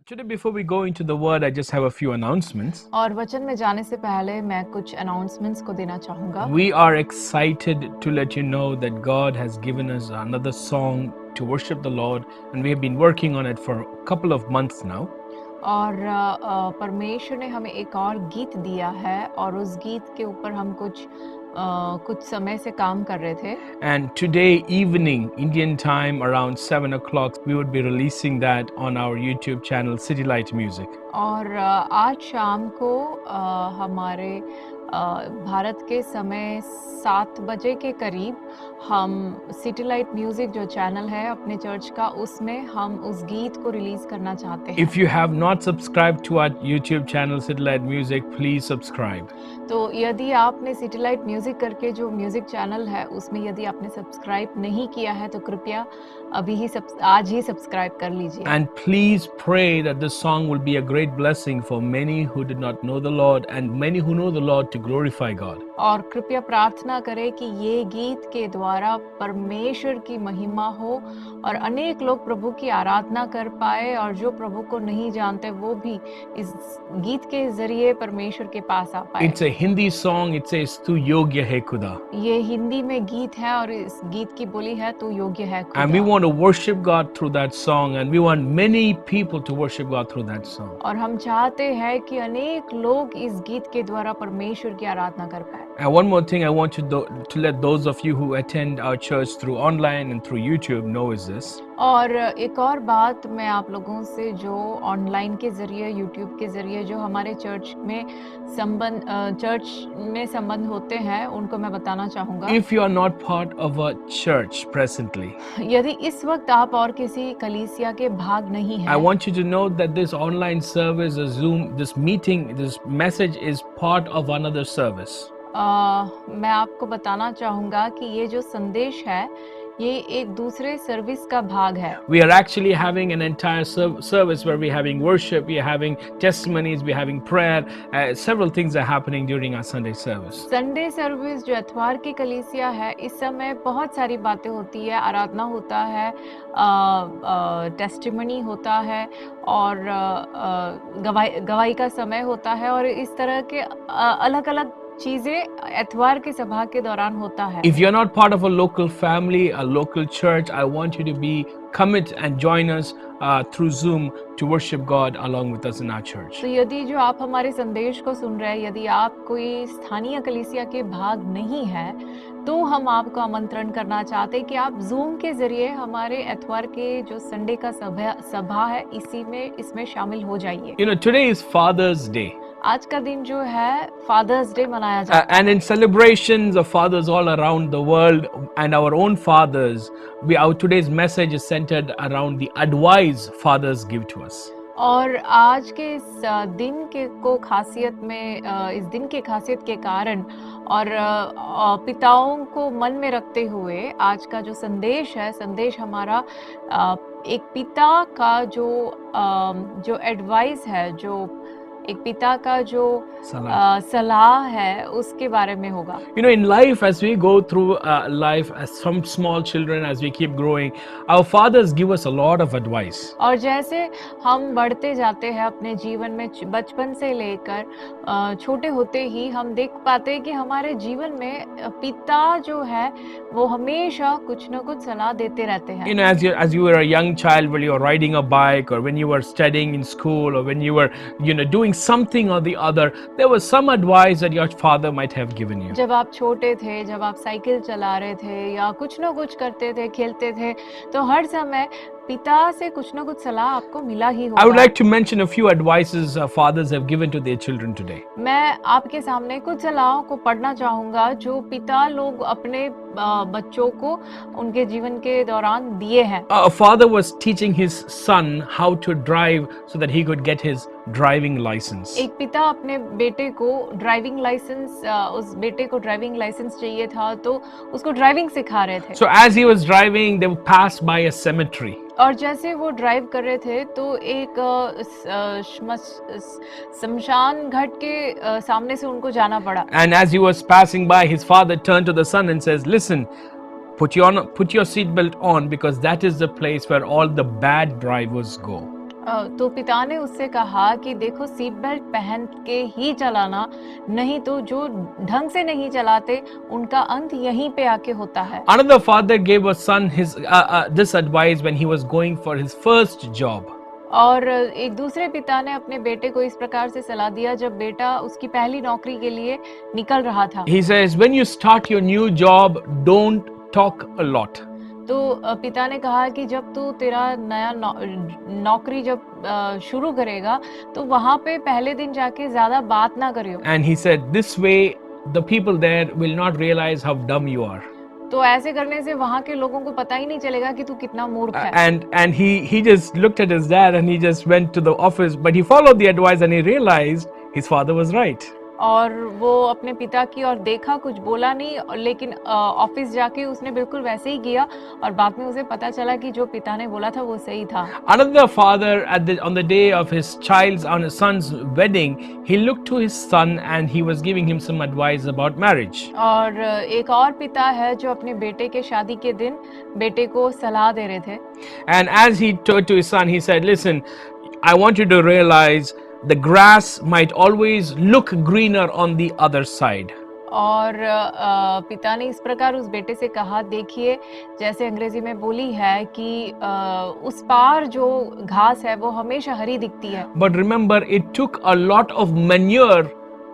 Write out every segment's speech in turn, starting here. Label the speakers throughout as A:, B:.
A: Today, before we go into the word, I just have a few announcements.
B: और वचन में जाने से पहले मैं कुछ अनाउंसमेंट्स को देना चाहूँगा।
A: We are excited to let you know that God has given us another song to worship the Lord, and we have been working on it for a couple of months now.
B: और परमेश्वर ने हमें एक और गीत दिया है और उस गीत के ऊपर हम कुछ समय से काम कर रहे थे।
A: And today evening, Indian time, around 7 o'clock, we would be releasing that on our YouTube channel, City Light Music.
B: और आज शाम को हमारे भारत के समय 7 बजे के करीब हम सिटी लाइट म्यूजिक जो चैनल है अपने चर्च का, उसमें हम उस गीत को रिलीज करना चाहते हैं।
A: If you have not subscribed to our YouTube channel, City Light Music, please subscribe.
B: तो यदि आपने सिटी लाइट म्यूजिक करके जो म्यूजिक चैनल है उसमें यदि आपने सब्सक्राइब नहीं किया है तो कृपया आज ही सब्सक्राइब कर लीजिए।
A: And please pray that this song will be a great blessing for many who did not know the Lord and many who know the Lord to glorify God.
B: और कृपया प्रार्थना करें कि ये गीत के द्वारा परमेश्वर की महिमा हो और अनेक लोग प्रभु की आराधना कर पाए, और जो प्रभु को नहीं जानते वो भी इस गीत के जरिए परमेश्वर के पास आ पाए।
A: It's a Hindi song. It says, "Tu yogya hai Khuda."
B: ये हिंदी में गीत है और इस गीत की बोली है तू योग्य है खुदा।
A: And we want to worship God through that song, and we want many people to worship God through that song.
B: और हम चाहते हैं कि अनेक लोग इस गीत के द्वारा परमेश्वर की आराधना कर पाए।
A: And one more thing I want to let those of you who attend our church through online and through YouTube know is this.
B: और एक और बात मैं आप लोगों से जो ऑनलाइन के जरिए यूट्यूब के जरिए जो हमारे चर्च में संबंध होते हैं उनको मैं बताना चाहूँगा।
A: If you are not part of a church presently,
B: यदि इस वक्त आप और किसी कलीसिया के भाग नहीं हैं,
A: I want you to know that this online service, a Zoom, this meeting, this message is part of another service.
B: मैं आपको बताना चाहूँगा कि ये जो संदेश है ये एक दूसरे सर्विस का भाग है।
A: We are actually having an entire service where we're having worship, we're having testimonies, we're having prayer. Several things are happening during our Sunday service.
B: Sunday service जो एतवार की कलीसिया है, इस समय बहुत सारी बातें होती है, आराधना होता है, टेस्टिमनी होता है और गवाही का समय होता है, और इस तरह के अलग-अलग चीजें एतवार की सभा के दौरान होता है।
A: If you're not part of a local family, a local church, I want you to commit and join us through Zoom to worship God along with us in our church.
B: तो यदि जो आप हमारे संदेश को सुन रहे हैं, यदि आप कोई स्थानीय कलीसिया के भाग नहीं है, तो हम आपको आमंत्रण करना चाहते हैं कि आप जूम के जरिए हमारे एतवार के जो संडे का सभा है इसमें शामिल हो जाइए।
A: You know, today is Father's Day.
B: आज का दिन जो है फादर्स डे मनाया जाता है।
A: And in celebrations of fathers all around the world and our own fathers, our today's message is centered around the advice fathers give to us.
B: और आज के इस दिन को खासियत में इस दिन के खासियत के कारण और पिताओं को मन में रखते हुए आज का जो संदेश हमारा एक पिता का जो एडवाइस है, जो एक पिता का जो सलाह है उसके बारे में होगा।
A: You know, in life, as we go through life, as some small children, as we keep growing, our fathers give us a lot of advice.
B: और जैसे हम बढ़ते जाते हैं अपने जीवन में, बचपन से लेकर छोटे होते ही हम देख पाते हैं कि हमारे जीवन में पिता जो है वो हमेशा कुछ न कुछ सलाह देते रहते हैं।
A: You know, as you were a young child, when you were riding a bike, or when you were studying in school, or when you were, doing something or the other, there was some advice that your father might have given you.
B: जब आप छोटे थे, जब आप cycle चला रहे थे या कुछ न कुछ करते थे, खेलते थे, तो हर समय पिता से कुछ न कुछ सलाह आपको मिला ही होगा।
A: I would like to mention a few advices fathers have given to their children today.
B: मैं आपके सामने कुछ सलाहों को पढ़ना चाहूँगा जो पिता लोग अपने बच्चों को उनके जीवन के दौरान दिए हैं।
A: A father was teaching his son how to drive so that he could get his driving license.
B: एक पिता अपने बेटे को ड्राइविंग लाइसेंस चाहिए था, तो उसको ड्राइविंग सिखा रहे थे।
A: So as he was driving, they passed by a cemetery.
B: और जैसे वो ड्राइव कर रहे थे तो एक शमशान घाट के सामने से उनको जाना पड़ा।
A: And as he was passing by, his father turned to the son and says, "Listen, put your seat belt on, because that is the place where all the bad drivers go."
B: तो पिता ने उससे कहा कि देखो seat belt पहन के ही चलाना, नहीं तो जो ढंग से नहीं चलाते उनका अंत यहीं पे आके होता है।
A: Another father gave a son this advice when he was going for his first job.
B: और एक दूसरे पिता ने अपने बेटे को इस प्रकार से सलाह दिया जब बेटा उसकी पहली नौकरी के लिए निकल रहा था।
A: He says, when you start your new job, don't talk a lot.
B: तो पिता ने कहा कि जब तू तेरा नया नौकरी जब शुरू करेगा तो वहां पे पहले दिन जाके ज्यादा बात ना करियो।
A: And he said, this way the people there will not realize how dumb you are.
B: तो ऐसे करने से वहां के लोगों को पता ही नहीं चलेगा कि तू कितना मूर्ख है।
A: And he just looked at his dad and he just went to the office, but he followed the advice and he realized his father was right.
B: और वो अपने पिता की और देखा, कुछ बोला नहीं, लेकिन ऑफिस जाके उसने बिल्कुल वैसे ही किया और बाद में उसे पता चला कि जो पिता ने बोला था वो सही था।
A: Another father on the day of his son's wedding, he looked to his son and he was giving him some advice about marriage.
B: और एक और पिता है जो अपने बेटे के शादी के दिन बेटे को सलाह दे रहे थे।
A: And as he turned to his son, he said, listen, I want you to realize the grass might always look greener on the other side.
B: और पिता ने इस प्रकार उस बेटे से कहा, देखिए जैसे अंग्रेजी में बोली है कि उस पार जो घास है वो हमेशा हरी दिखती है।
A: But remember, it took a lot of manure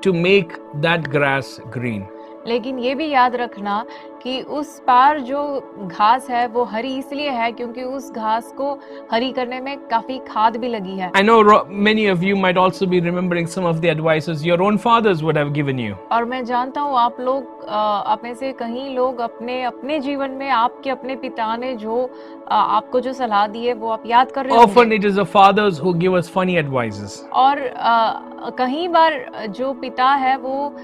A: to make that grass green.
B: लेकिन ये भी याद रखना कि उस पार जो घास है वो हरी इसलिए है क्योंकि उस घास को हरी करने में काफी खाद भी लगी है।
A: I know many of you might also be remembering some of the advices your own fathers would have given you.
B: और मैं जानता हूँ आप लोग आप में से कई लोग अपने जीवन में आपके अपने पिता ने जो आपको जो सलाह दी है वो आप याद कर रहे होंगे।
A: Often it is the fathers who give us funny advices.
B: और कई बार जो पिता है वो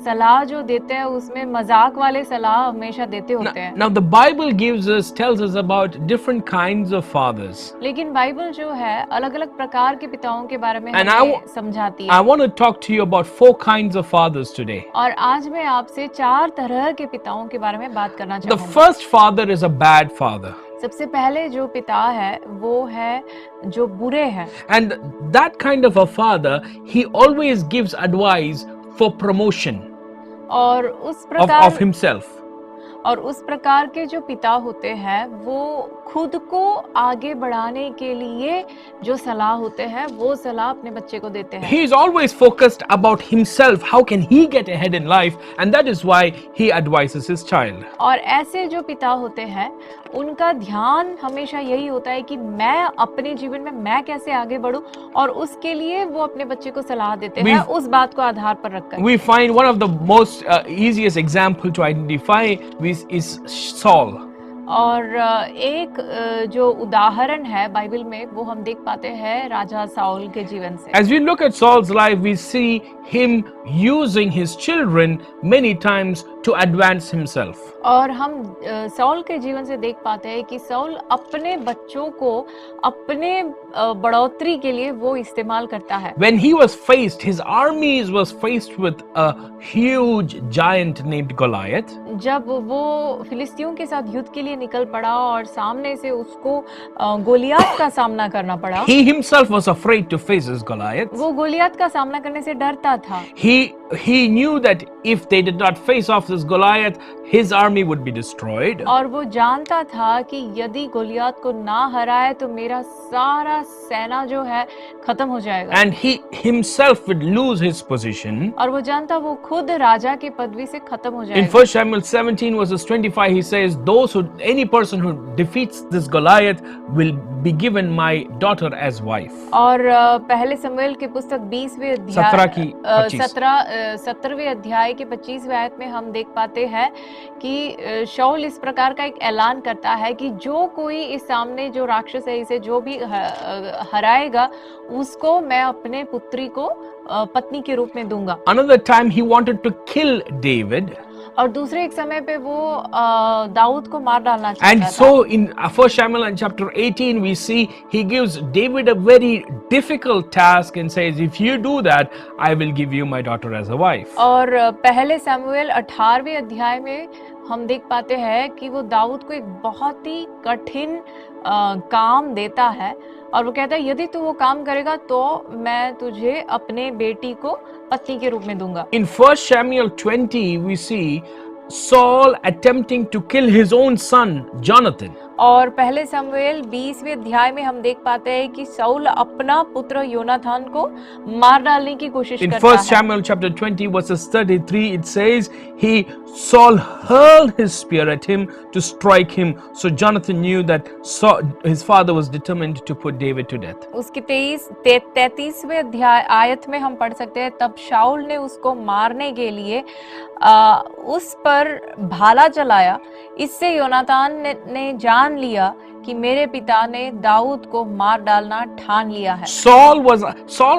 B: सलाह जो देते हैं उसमें मजाक वाले सलाह हमेशा देते होते हैं।
A: Now the Bible tells us about different kinds of fathers.
B: लेकिन बाइबल जो है अलग-अलग प्रकार के पिताओं के बारे में
A: And
B: हमें समझाती है।
A: I want to talk to you about 4 kinds of fathers today.
B: और आज मैं आपसे 4 तरह के पिताओं के बारे में बात करना
A: The
B: चाहूंगा।
A: first father is a bad father.
B: सबसे पहले जो पिता है वो है जो बुरे हैं।
A: And that kind of a father, he always gives advice for promotion
B: और उस प्रकार
A: of himself.
B: और उस प्रकार के जो पिता होते हैं वो खुद को आगे बढ़ाने के लिए जो सलाह होते हैं वो सलाह अपने बच्चे को देते हैं।
A: He is always focused about himself. How can he get ahead in life? And that is why he advises his child.
B: और ऐसे जो पिता होते हैं उनका ध्यान हमेशा यही होता है कि मैं अपने जीवन में मैं कैसे आगे बढ़ूं और उसके लिए वो अपने बच्चे को सलाह देते हैं उस बात को आधार पर रखकर।
A: We find one of the most easiest example to identify is Saul.
B: और एक जो उदाहरण है बाइबल में वो हम देख पाते हैं राजा साउल के जीवन से।
A: As we look at Saul's life, we see him using his children many times to advance himself.
B: और हम साउल के जीवन से देख पाते हैं कि साउल अपने बच्चों को अपने बढ़ोतरी के लिए वो इस्तेमाल करता है।
A: When he was faced, his armies was faced with a huge giant named Goliath.
B: जब वो फिलिस्तियों के साथ युद्ध के लिए निकल पड़ा और सामने से उसको गोलियत का सामना करना पड़ा।
A: He himself was afraid to face this Goliath.
B: वो गोलियत का सामना करने से डरता था।
A: He knew that if they did not face off this Goliath, his army would be destroyed.
B: और वो जानता था कि यदि गोलियत को ना हराए तो मेरा सारा सेना जो है खत्म हो जाएगा।
A: And he himself would lose his position.
B: और वो जानता वो खुद राजा की पदवी से खत्म हो जाएगा।
A: In 1 Samuel 17 verses 25, he says, any person who defeats this Goliath will be given my daughter as wife.
B: और पहले शमूएल की पुस्तक 20वें अध्याय 17वें अध्याय के 25वें आयत में हम देख पाते हैं कि शाऊल इस प्रकार का एक ऐलान करता है कि जो कोई इस सामने जो राक्षस है इसे जो भी हराएगा उसको मैं अपने पुत्री को पत्नी के रूप में दूंगा।
A: Another time he wanted to kill David.
B: और दूसरे एक समय पे वो दाऊद को मार डालना चाहता
A: And
B: था।
A: so in 1 Samuel and chapter 18 we see he gives David a very difficult task and says, if you do that, I will give you my daughter as a wife.
B: और पहले शमूएल 18वें अध्याय में हम देख पाते हैं कि वो दाऊद को एक बहुत ही कठिन काम देता है और वो कहता है यदि तू वो काम करेगा तो मैं तुझे अपने बेटी को पत्नी के रूप में दूंगा।
A: In 1 Samuel 20, we see Saul attempting to kill his own son, Jonathan.
B: और पहले शमूएल 20वें अध्याय में हम देख पाते हैं कि शाऊल अपना पुत्र योनाथान को मार डालने की कोशिश
A: In
B: करता
A: 1
B: है।
A: Samuel chapter 20 verses 33, it says, Saul hurled his spear at him to strike him. So Jonathan knew that his father was determined to put David to death.
B: उसके 33वें अध्याय आयत में हम पढ़ सकते हैं, तब शाऊल ने उसको मारने के लिए उस पर भाला चलाया। इससे योनातान ने जान लिया कि मेरे पिता ने दाऊद को मार डालना ठान लिया है।
A: Saul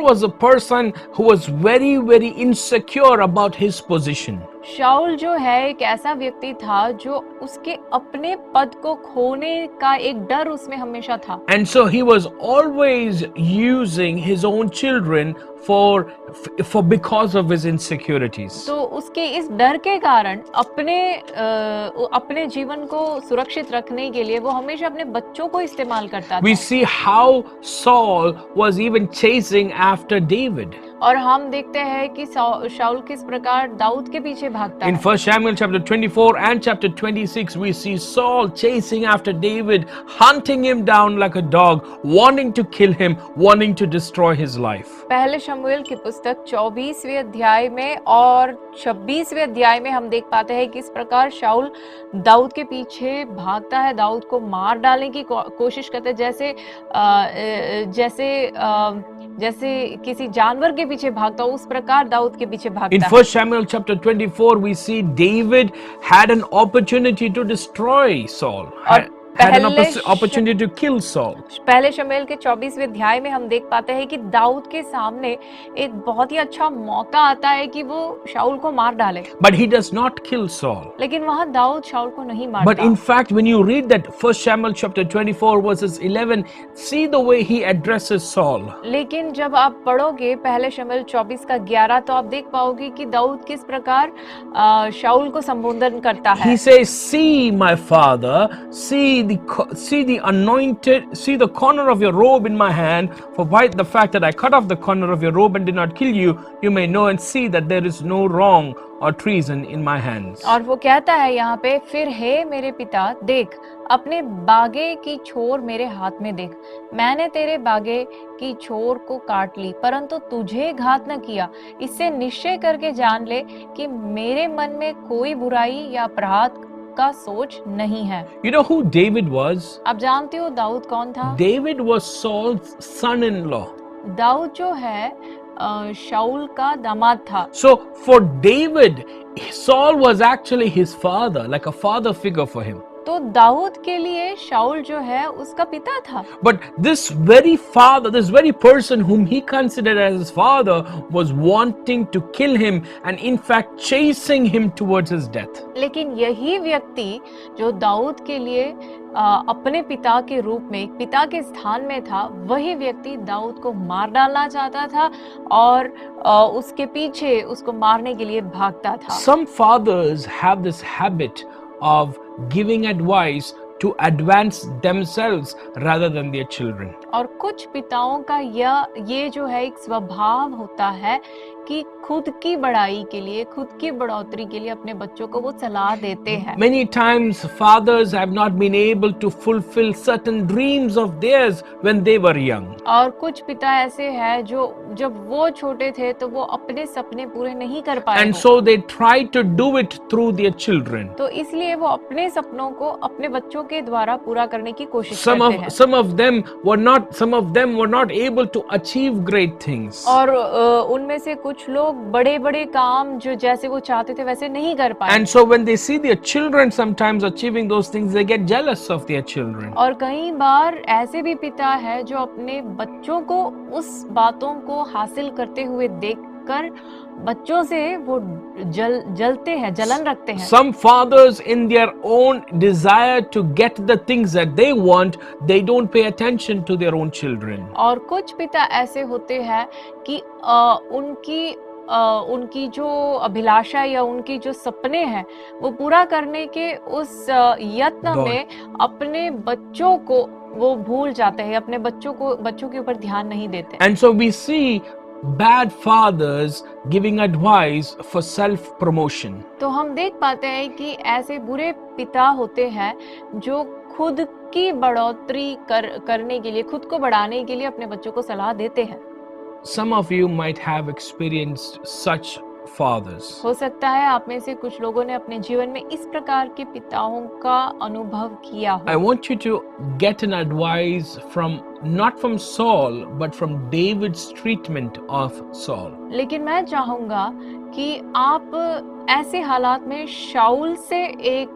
A: was a person who was very, very insecure about his position.
B: शाऊल जो है एक ऐसा व्यक्ति था जो उसके अपने पद को खोने का एक डर उसमें हमेशा था।
A: And so he was always using his own children for because of his insecurities.
B: तो उसके इस डर के कारण अपने जीवन को सुरक्षित रखने के लिए वो हमेशा अपने बच्चों को इस्तेमाल करता था।
A: We see how Saul was even chasing after David.
B: और हम देखते हैं कि शाऊल किस प्रकार दाऊद के पीछे भागता
A: In
B: है।
A: 1 Samuel chapter 24 and chapter 26, we see Saul chasing after David, hunting him down like a dog, wanting to kill him, wanting to destroy his life.
B: पहले शमूएल की पुस्तक 24वें अध्याय में और 26वें अध्याय में हम देख पाते हैं कि इस प्रकार शाऊल दाऊद के पीछे भागता है, दाऊद को मार डालने की कोशिश करता है, जैसे किसी जानवर के पीछे भागता हो उस प्रकार दाऊद के पीछे भागता
A: In
B: है।
A: 1 Samuel chapter 24, we see David had an opportunity to destroy Saul. Had an opportunity to kill Saul.
B: पहले शमूएल के 24वें अध्याय में हम देख पाते हैं कि दाऊद के सामने एक बहुत ही अच्छा मौका आता है कि वो शाऊल को मार डाले।
A: But he does not kill Saul.
B: लेकिन वहाँ दाऊद शाऊल को नहीं मारता।
A: But in fact, when you read that 1 Samuel chapter 24 verses 11, see the way he addresses Saul.
B: लेकिन जब आप पढ़ोगे पहले शमूएल 24 का 11 तो आप देख पाओगे कि दाऊद किस प्रकार शाऊल को संबोधन करता है।
A: He says, "See, my father, see the anointed, see the corner of your robe in my hand, for by the fact that I cut off the corner of your robe and did not kill you, you may know and see that there is no wrong or treason in my hands."
B: और वो कहता है यहाँ पे, फिर हे मेरे पिता देख अपने बागे की छोर मेरे हाथ में देख, मैंने तेरे बागे की छोर को काट ली परंतु तुझे घात न किया। इससे निश्चय करके जान ले कि मेरे मन में कोई बुराई या अपराध का सोच नहीं है।
A: You know who David was?
B: आप जानते हो दाऊद कौन था?
A: David was Saul's son-in-law.
B: Dawood जो है शाऊल का दामाद था।
A: So for David, Saul was actually his father, like a father figure for him.
B: तो दाऊद के लिए शाऊल जो है उसका पिता था।
A: But this very father, this very person whom he considered as his father, was wanting to kill him and in fact chasing him towards his death.
B: लेकिन यही व्यक्ति जो दाऊद के लिए अपने पिता के रूप में एक पिता के स्थान में था, वही व्यक्ति दाऊद को मार डालना चाहता था और उसके पीछे उसको मारने के लिए भागता था।
A: Some fathers have this habit of giving advice to advance themselves rather than their children.
B: और कुछ पिताओं का ये जो है एक स्वभाव होता है कि खुद की बढ़ाई के लिए, खुद की बढ़ोतरी के लिए अपने बच्चों को वो सलाह देते हैं।
A: Many times fathers have not been able to fulfill certain dreams of theirs when they were young.
B: और कुछ पिता ऐसे हैं जो जब वो छोटे थे तो वो अपने सपने पूरे नहीं कर पाए।
A: And so they try to do it through their children.
B: तो इसलिए वो अपने सपनों को अपने बच्चों के द्वारा पूरा करने की कोशिश करते हैं।
A: Some of them were not able to achieve great things.
B: और उनमें से कुछ लोग बड़े-बड़े काम जो जैसे वो चाहते थे वैसे नहीं कर पाए।
A: And so when they see their children sometimes achieving those things, they get jealous of their children.
B: और कई बार ऐसे भी पिता है जो अपने बच्चों को उस बातों को हासिल करते हुए देखकर बच्चों से वो जलते हैं, जलन रखते हैं।
A: Some fathers in their own desire to get the things that they want, they don't pay attention to their own children.
B: और कुछ पिता ऐसे होते हैं कि उनकी जो अभिलाषा या उनकी जो सपने हैं वो पूरा करने के उस यत्न में अपने बच्चों को वो भूल जाते हैं, अपने बच्चों के ऊपर ध्यान नहीं देते।
A: And so we see bad fathers giving advice for self promotion.
B: तो हम देख पाते हैं कि ऐसे बुरे पिता होते हैं जो खुद की बढ़ोतरी करने के लिए, खुद को बढ़ाने के लिए अपने बच्चों को सलाह देते हैं।
A: Some of you might have experienced such fathers.
B: हो सकता है आप में से कुछ लोगों ने अपने जीवन में इस प्रकार के पिताओं का अनुभव किया
A: I
B: हो।
A: want you to get an advice from not from Saul but from David's treatment of Saul.
B: लेकिन मैं चाहूंगा कि आप ऐसे हालात में शाऊल से एक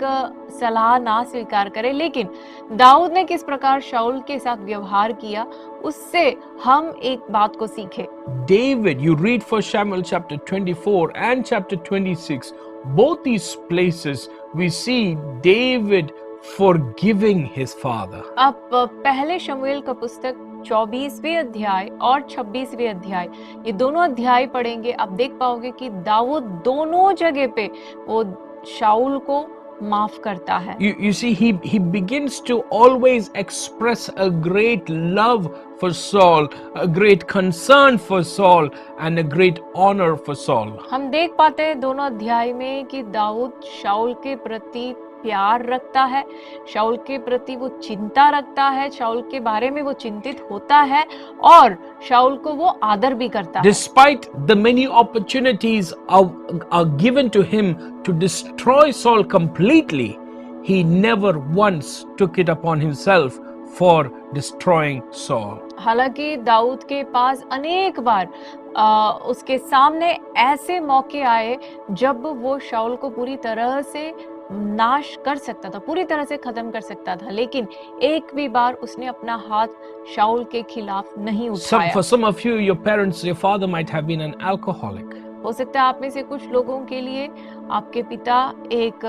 B: सलाह ना स्वीकार करें, लेकिन दाऊद ने किस प्रकार शाऊल के साथ व्यवहार किया उससे हम एक बात को सीखें।
A: David, you read 1 Samuel chapter 24 and chapter 26. Both these places we see David forgiving his father.
B: आप पहले शमूएल का पुस्तक 24वें अध्याय और 26वें अध्याय, ये दोनों अध्याय पढ़ेंगे, आप देख पाओगे कि दाऊद दोनों जगह पे वो शाऊल को माफ करता है।
A: You see, he begins to always express a great love for Saul, a great concern for Saul, and a great honor for Saul.
B: हम देख पाते हैं दोनों अध्याय में कि दाऊद शाऊल के प्रति प्यार रखता है, शाऊल के प्रति वो चिंता रखता है, शाऊल के बारे में वो चिंतित होता है और शाऊल को वो आदर भी करता है।
A: Despite the many opportunities are given to him to destroy Saul completely, he never once took it upon himself for destroying Saul.
B: हालांकि दाऊद के पास अनेक बार उसके सामने ऐसे मौके आए जब वो शाऊल को पूरी तरह से नाश कर सकता था, पूरी तरह से खत्म कर सकता था, लेकिन एक भी बार उसने अपना हाथ शाऊल के खिलाफ नहीं उठाया।
A: For some of you, your parents, your father might have been an alcoholic.
B: हो सकता है आप में से कुछ लोगों के लिए आपके पिता एक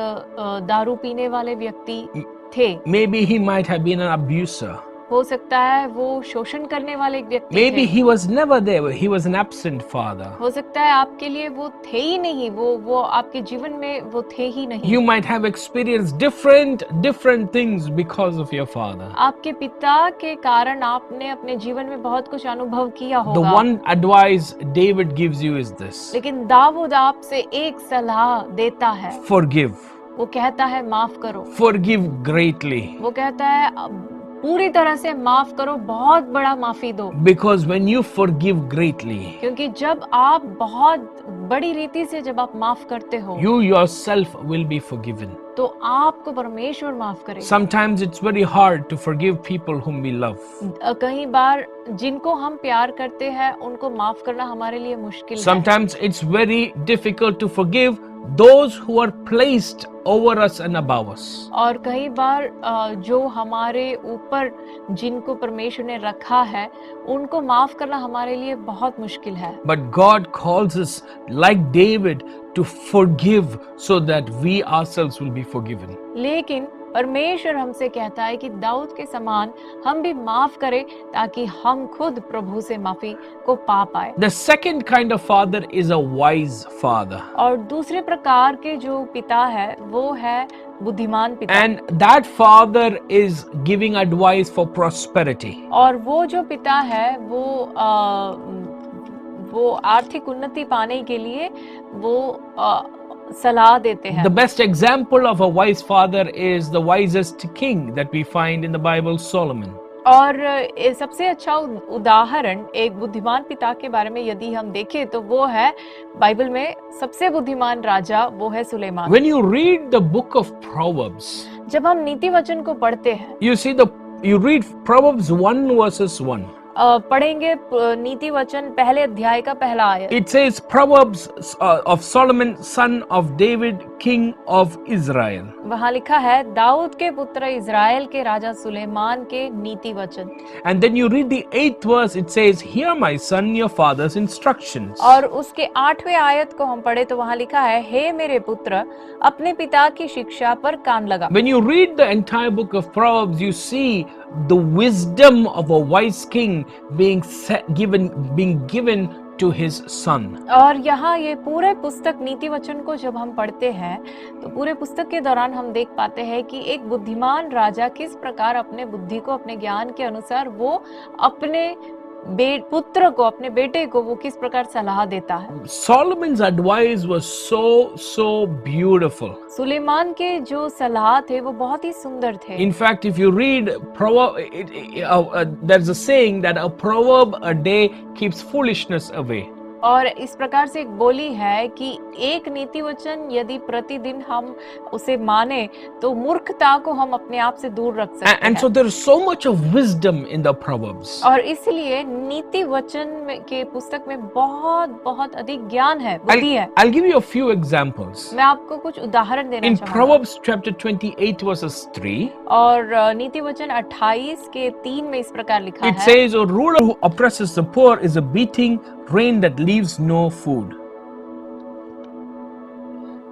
B: दारू पीने वाले व्यक्ति थे।
A: Maybe he might have been an abuser.
B: हो सकता है वो शोषण करने वाले एक व्यक्ति
A: Maybe
B: थे।
A: he was never there. He was an absent father.
B: हो सकता है आपके लिए वो थे ही नहीं, वो आपके जीवन में वो थे ही नहीं।
A: You might have experienced different things because of your father.
B: आपके पिता के कारण आपने अपने जीवन में बहुत कुछ अनुभव किया
A: The
B: होगा।
A: one advice David gives you is this:
B: लेकिन दाऊद आपसे एक सलाह देता है,
A: forgive.
B: वो कहता है माफ करो।
A: Forgive greatly.
B: वो कहता है पूरी तरह से माफ करो, बहुत बड़ा माफी दो।
A: Because when you forgive greatly,
B: क्योंकि जब आप बहुत बड़ी रीति से जब आप माफ करते हो,
A: you yourself will be forgiven.
B: तो आपको परमेश्वर माफ करेगा।
A: Sometimes it's very hard to forgive people whom we love.
B: कई बार जिनको हम प्यार करते हैं उनको माफ करना हमारे लिए मुश्किल है।
A: Sometimes it's very difficult to forgive those who are placed over us and above us.
B: और कई बार जो हमारे ऊपर जिनको परमेश्वर ने रखा है उनको माफ करना हमारे लिए बहुत मुश्किल है।
A: But God calls us, like David, to forgive so that we ourselves will be forgiven.
B: लेकिन परमेश्वर हमसे कहता है कि दाऊद के समान हम भी माफ करें ताकि हम खुद प्रभु से माफी को पा पाए।
A: The second kind of father is a wise father.
B: और दूसरे प्रकार के जो पिता है वो है बुद्धिमान पिता।
A: And that father is giving advice for prosperity.
B: और वो जो पिता है वो आर्थिक उन्नति पाने के लिए वो सलाह देते हैं।
A: The best example of a wise father is the wisest king that we find in the Bible, Solomon.
B: और सबसे अच्छा उदाहरण एक बुद्धिमान पिता के बारे में यदि हम देखें तो वो है बाइबल में सबसे बुद्धिमान राजा, वो है Suleman.
A: When you read the book of Proverbs,
B: जब हम नीति वचन को पढ़ते हैं,
A: you read Proverbs 1 verses 1.
B: पढ़ेंगे नीति वचन पहले अध्याय का पहला आयत।
A: It says Proverbs of Solomon, son of David, king of Israel.
B: वहाँ लिखा है दाऊद के पुत्र इज़राइल के राजा सुलेमान के नीति वचन।
A: And then you read the 8th verse, it says, "Hear my son, your father's instructions."
B: और उसके 8वें आयत को हम पढ़े तो वहाँ लिखा है, हे मेरे पुत्र, अपने पिता की शिक्षा पर कान लगा।
A: When you read the entire book of Proverbs, you see the wisdom of a wise king being given to his son.
B: और यहाँ ये पूरे पुस्तक नीति वचन को जब हम पढ़ते हैं तो पूरे पुस्तक के दौरान हम देख पाते हैं कि एक बुद्धिमान राजा किस प्रकार अपने बुद्धि को अपने ज्ञान के अनुसार वो अपने पुत्र को अपने बेटे को वो किस प्रकार सलाह देता है।
A: Solomon's advice was so beautiful.
B: Suleman के जो सलाह थे वो बहुत ही सुंदर थे।
A: In fact, if you read there's a saying that a proverb a day keeps foolishness away.
B: और इस प्रकार से एक बोली है कि एक नीति वचन यदि प्रतिदिन हम उसे माने तो मूर्खता को हम अपने आप से दूर रख सकते हैं।
A: And so there is so much of wisdom in the proverbs.
B: और इसलिए नीति वचन के पुस्तक में बहुत बहुत अधिक ज्ञान है, बुद्धि है।
A: I'll give you a few examples.
B: मैं आपको कुछ उदाहरण देना
A: In
B: चाहूंगा।
A: Proverbs chapter 28 verses 3,
B: और नीति वचन 28 के 3 में इस प्रकार लिखा
A: it
B: है,
A: says, "A ruler who oppresses the poor is a beating rain that leaves no food."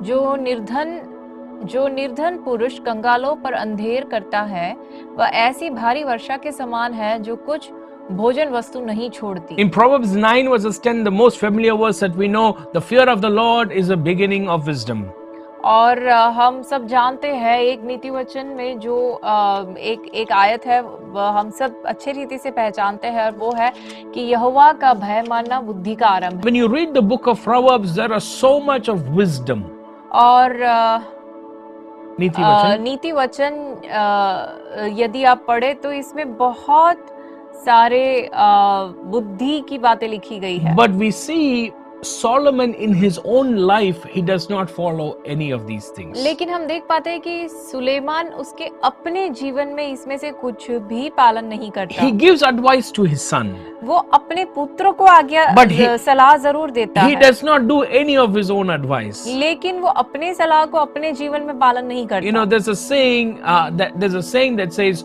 B: जो निर्धन पुरुष कंगालों पर अंधेर करता है वह ऐसी भारी वर्षा के समान है जो कुछ भोजन वस्तु नहीं छोड़ती।
A: In Proverbs 9 verses 10, the most familiar verse that we know, "The fear of the Lord is the beginning of wisdom."
B: और हम सब जानते हैं एक नीति वचन में जो एक आयत है वह हम सब अच्छे रीति से पहचानते हैं और वो है कि यहोवा का भय मानना बुद्धि का आरंभ है।
A: When you read the book of Proverbs, there are so much of wisdom.
B: और
A: नीति वचन
B: यदि आप पढ़े तो इसमें बहुत सारे बुद्धि की बातें लिखी गई है।
A: But we see Solomon in his own life, he does not follow any of these things.
B: लेकिन हम देख पाते हैं कि सुलेमान उसके अपने जीवन में इसमें से कुछ भी पालन नहीं करता।
A: He gives advice to his son.
B: वो अपने पुत्र को आज्ञा सलाह जरूर देता
A: He
B: है।
A: does not do any of his own advice.
B: लेकिन वो अपने सलाह को अपने जीवन में पालन नहीं करता।
A: You know, there's a saying that says,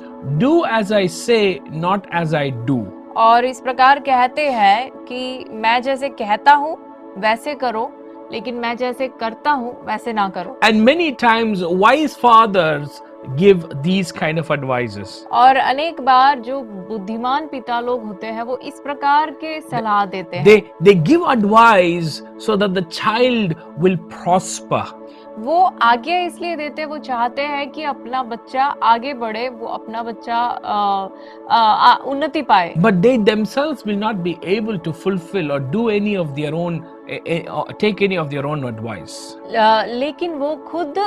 A: "Do as I say, not as I do."
B: और इस प्रकार कहते हैं कि मैं जैसे कहता हूँ वैसे करो, लेकिन मैं जैसे करता हूँ वैसे ना करो।
A: And many times wise fathers give these kind of advices.
B: और अनेक बार जो बुद्धिमान पिता लोग होते हैं वो इस प्रकार के सलाह देते हैं।
A: They give advice so that the child will prosper.
B: वो आज्ञा इसलिए देते हैं, वो चाहते हैं कि अपना बच्चा आगे बढ़े, वो अपना बच्चा उन्नति पाए।
A: But they themselves will not be able to fulfill or do any of their own, take any of their own advice.
B: लेकिन वो खुद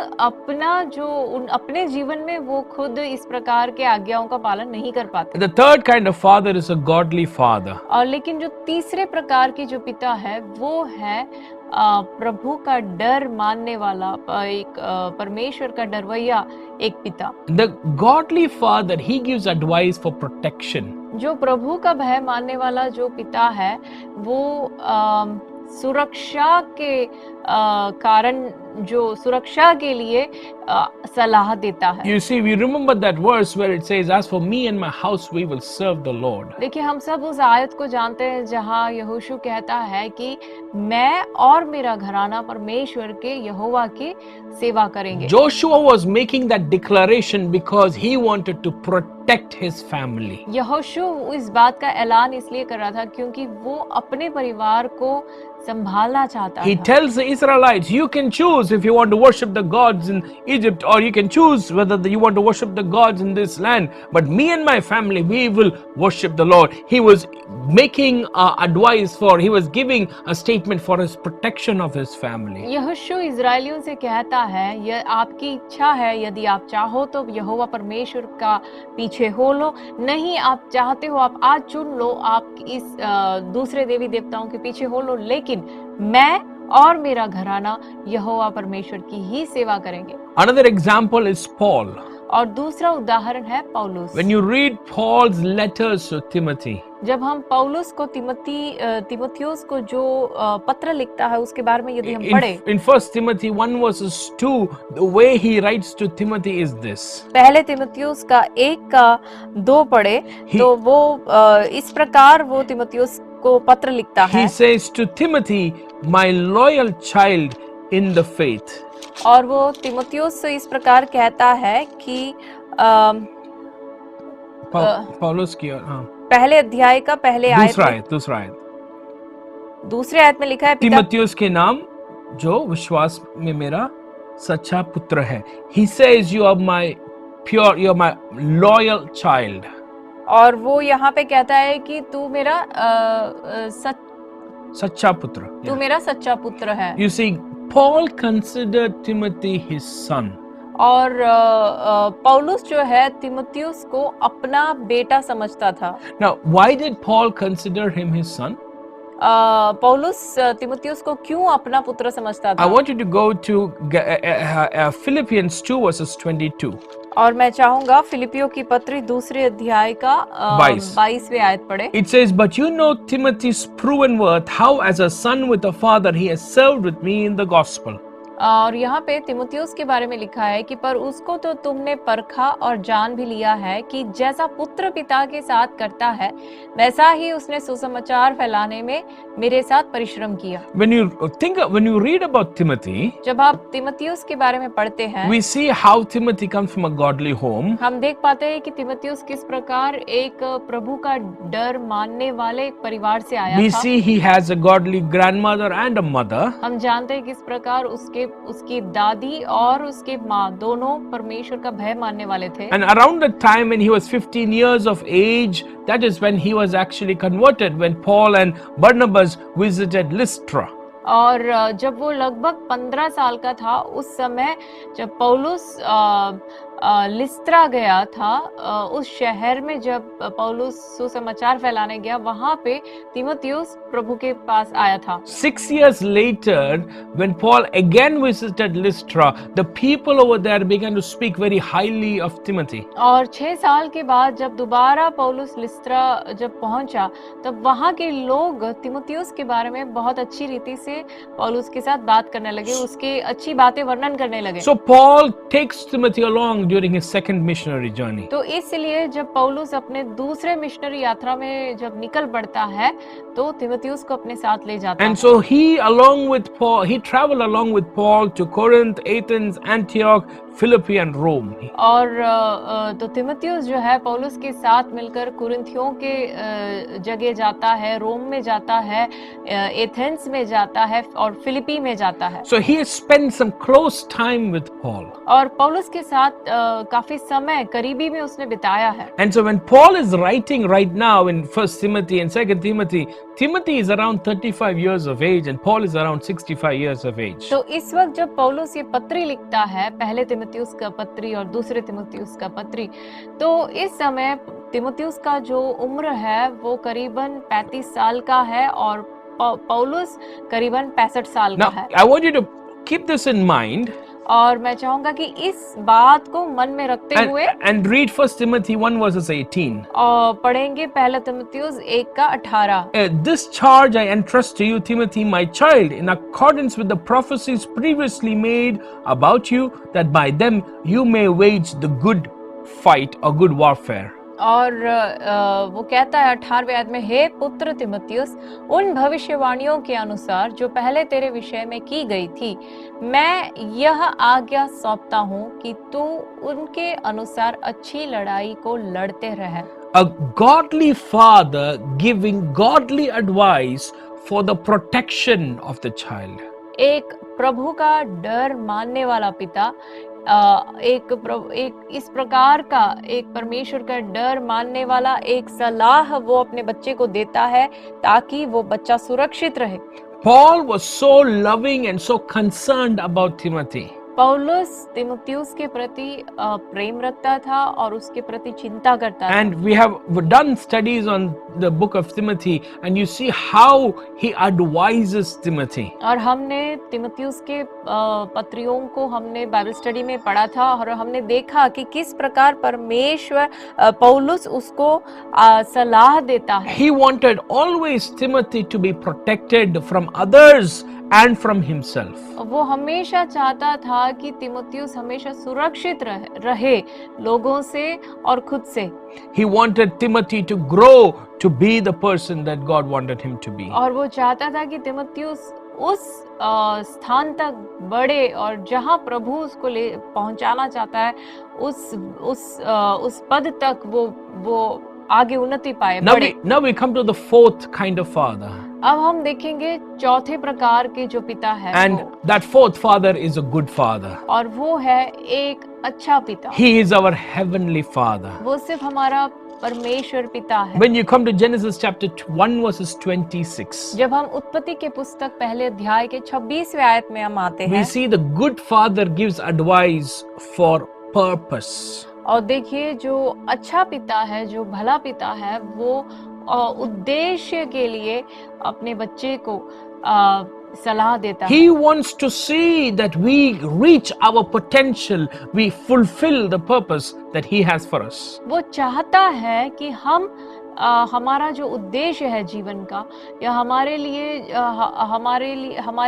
B: अपने जीवन में वो खुद इस प्रकार के आज्ञाओं का पालन नहीं कर पाते।
A: The third kind of father is a godly father.
B: और लेकिन जो तीसरे प्रकार की जो पिता है वो है प्रभु का डर मानने वाला, एक परमेश्वर का डरवैया एक पिता।
A: The godly father, he gives advice for protection.
B: जो प्रभु का भय मानने वाला जो पिता है वो सुरक्षा के कारण, जो सुरक्षा के लिए सलाह देता है।
A: You see, we remember that verse where it says, "As for me and my house, we will serve the Lord."
B: देखिए हम सब उस आयत को जानते हैं जहाँ यहोशू कहता है कि मैं और मेरा घराना परमेश्वर के यहोवा की सेवा करेंगे।
A: Joshua was making that declaration because he wanted to protect his family.
B: यहोशू इस बात का ऐलान इसलिए कर रहा था क्योंकि वो अपने परिवार को संभालना चाहता
A: He
B: था।
A: tells the Israelites, "You can choose if you want to worship the gods in Egypt, or you can choose whether you want to worship the gods in this land. But me and my family, we will worship the Lord." He was making advice he was giving a statement for his protection of his family.
B: यहोशू इजरायलियों से कहता है, यह आपकी इच्छा है, यदि आप चाहो तो यहोवा परमेश्वर का पीछे हो लो, नहीं आप चाहते हो आप आज चुन लो, आप इस दूसरे देवी देवताओं के पीछे हो लो, लेकिन मैं और मेरा घराना यहोवा परमेश्वर की ही सेवा करेंगे।
A: Another example is Paul.
B: और दूसरा उदाहरण है पौलुस।
A: When you read Paul's letters to Timothy,
B: जब हम पौलुस को तिमुथियुस को जो पत्र लिखता है उसके बारे में यदि हम पढ़े,
A: in 1 Timothy 1 verses 2, the way he writes to Timothy is this.
B: पहले तिमुथियुस का 1 का 2 पढ़े तो वो इस प्रकार वो तिमुथियुस को पत्र लिखता है।
A: He says to Timothy, "My loyal child in the faith."
B: और वो तिमुथियुस से इस प्रकार कहता है कि
A: पौलुस की
B: पहले अध्याय का पहले
A: दूसरा आयत
B: दूसरे आयत में लिखा है पिता
A: तिमुथियुस के नाम जो विश्वास में मेरा सच्चा पुत्र है. He says you are my pure, you are my loyal child.
B: और वो यहाँ पे कहता है कि तू मेरा
A: सच्चा पुत्र.
B: तू मेरा सच्चा पुत्र है.
A: You see, Paul considered Timothy his son.
B: और पौलुस जो है तिमुथियुस को अपना बेटा समझता था.
A: Now, why did Paul consider him his son?
B: पौलुस तिमुथियुस को क्यों अपना पुत्र समझता था?
A: I want you to go to Philippians 2 verses 22.
B: और मैं चाहूंगा फिलिपियों की पत्री दूसरे अध्याय का 22वें आयत पढ़े.
A: It says, but you know Timothy's proven worth, how as a son with a father he has served with me in the gospel.
B: और यहाँ पे तिमुथियुस के बारे में लिखा है कि पर उसको तो तुमने परखा और जान भी लिया है कि जैसा पुत्र पिता के साथ करता है वैसा ही उसने सुसमाचार फैलाने में मेरे साथ परिश्रम किया.
A: When you read about Timothy,
B: जब आप तिमुथियुस के बारे में पढ़ते हैं,
A: we see how Timothy comes from a godly home.
B: हम देख पाते हैं कि तिमुथियुस किस प्रकार एक प्रभु का डर मानने वाले एक परिवार से आया
A: We
B: था.
A: see he has a godly grandmother and a mother.
B: हम जानते हैं किस प्रकार उसकी दादी और उसकी माँ दोनों परमेश्वर का भय मानने वाले थे.
A: And around the time when he was 15 years of age, that is when he was actually converted, when Paul and Barnabas visited Lystra.
B: और जब वो लगभग 15 साल का था उस समय जब पौलुस लिस्त्रा गया था, उस शहर में जब पौलुस सुसमाचार फैलाने गया वहां पे तिमुथियुस प्रभु के पास आया था.
A: 6 years later, when Paul again visited Lystra, the people over there began to speak very highly of Timothy.
B: और 6 साल के बाद जब दोबारा पौलुस लिस्त्रा जब पहुंचा तब वहां के लोग तिमुथियुस के बारे में बहुत अच्छी रीति से पौलुस के साथ बात करने लगे, उसके अच्छी बातें वर्णन करने लगे.
A: So Paul takes Timothy along during his second missionary journey.
B: तो इसलिए जब पौलुस अपने दूसरे मिशनरी यात्रा में जब निकल पड़ता है तो तिमुथियुस को अपने साथ ले जाता है.
A: And so he traveled along with Paul to Corinth, Athens, Antioch, Philippi and Rome.
B: और तो तिमुथियुस जो है पौलुस के साथ मिलकर कुरिन्थियों के जगह जाता है, रोम में जाता है, एथेंस में जाता है और फिलिपी में जाता है.
A: So he spent some close time with Paul.
B: और पौलुस के साथ काफी समय करीबी में उसने बिताया है.
A: And so when Paul is writing right now in 1 Timothy and 2 Timothy, Timothy is around 35 years of age and Paul is around 65 years of age.
B: तो इस वक्त जब पौलुस ये पत्री लिखता है, पहले तिमुथियुस का पत्री और दूसरे तिमुथियुस का पत्री, तो इस समय तिमुथियुस का जो उम्र है वो करीबन 35 साल का है और पौलुस करीबन 65 साल का है.
A: I want you to keep this in mind.
B: और मैं चाहूंगा कि इस बात को मन में रखते हुए
A: and read 1 Timothy 1 verses 18.
B: और पढ़ेंगे पहला तिमुथियुस 1 का 18.
A: This charge I entrust to you, Timothy, my child, in accordance with the prophecies previously made about you, that by them you may wage the good fight or good warfare.
B: और वो कहता है 18वें आयत में, हे पुत्र तिमुथियुस, उन भविष्यवाणियों के अनुसार जो पहले तेरे विषय में की गई थी, मैं यह आज्ञा सौंपता हूँ कि तू उनके अनुसार अच्छी लड़ाई को लड़ते रह.
A: A godly father giving godly advice for the protection of the child.
B: एक प्रभु का डर मानने वाला पिता एक इस प्रकार का एक परमेश्वर का डर मानने वाला एक सलाह वो अपने बच्चे को देता है ताकि वो बच्चा सुरक्षित रहे.
A: Paul was so loving and so concerned about Timothy.
B: पौलुस तिमुथियुस के प्रति प्रेम रखता था और उसके प्रति चिंता करता था.
A: And we have done studies on the book of Timothy and you see how he advises Timothy.
B: और हमने तिमुथियुस के पत्रियों को हमने बाइबल स्टडी में पढ़ा था और हमने देखा कि किस प्रकार परमेश्वर पौलुस उसको सलाह देता है.
A: He wanted always Timothy to be protected from others and from himself.
B: वो हमेशा चाहता था कि तिमुथियुस हमेशा सुरक्षित रहे लोगों से और खुद से.
A: He wanted Timothy to grow to be the person that God wanted him to be.
B: और वो चाहता था कि तिमुथियुस उस स्थान तक बढ़े और जहां प्रभु उसको ले पहुंचाना चाहता है उस पद तक वो आगे उन्नति पाए, बढ़े.
A: Now we come to the fourth kind of father.
B: अब हम देखेंगे चौथे प्रकार के जो पिता है
A: And
B: वो,
A: that fourth father is a good father.
B: और वो है एक अच्छा पिता।
A: He is our heavenly father.
B: वो सिर्फ हमारा परमेश्वर पिता है।
A: When you come to Genesis chapter 1 verses 26,
B: जब हम उत्पत्ति के पुस्तक पहले अध्याय के 26वें आयत में हम आते
A: we
B: हैं,
A: see the good father gives advice for purpose.
B: और देखिए जो अच्छा पिता है, जो भला पिता है, वो उद्देश्य के लिए अपने बच्चे को सलाह देता है।
A: He wants to see that we reach our potential, we fulfill the purpose that he has for us.
B: वो चाहता है कि हम हमारा जो उद्देश्य है जीवन का, या हमारे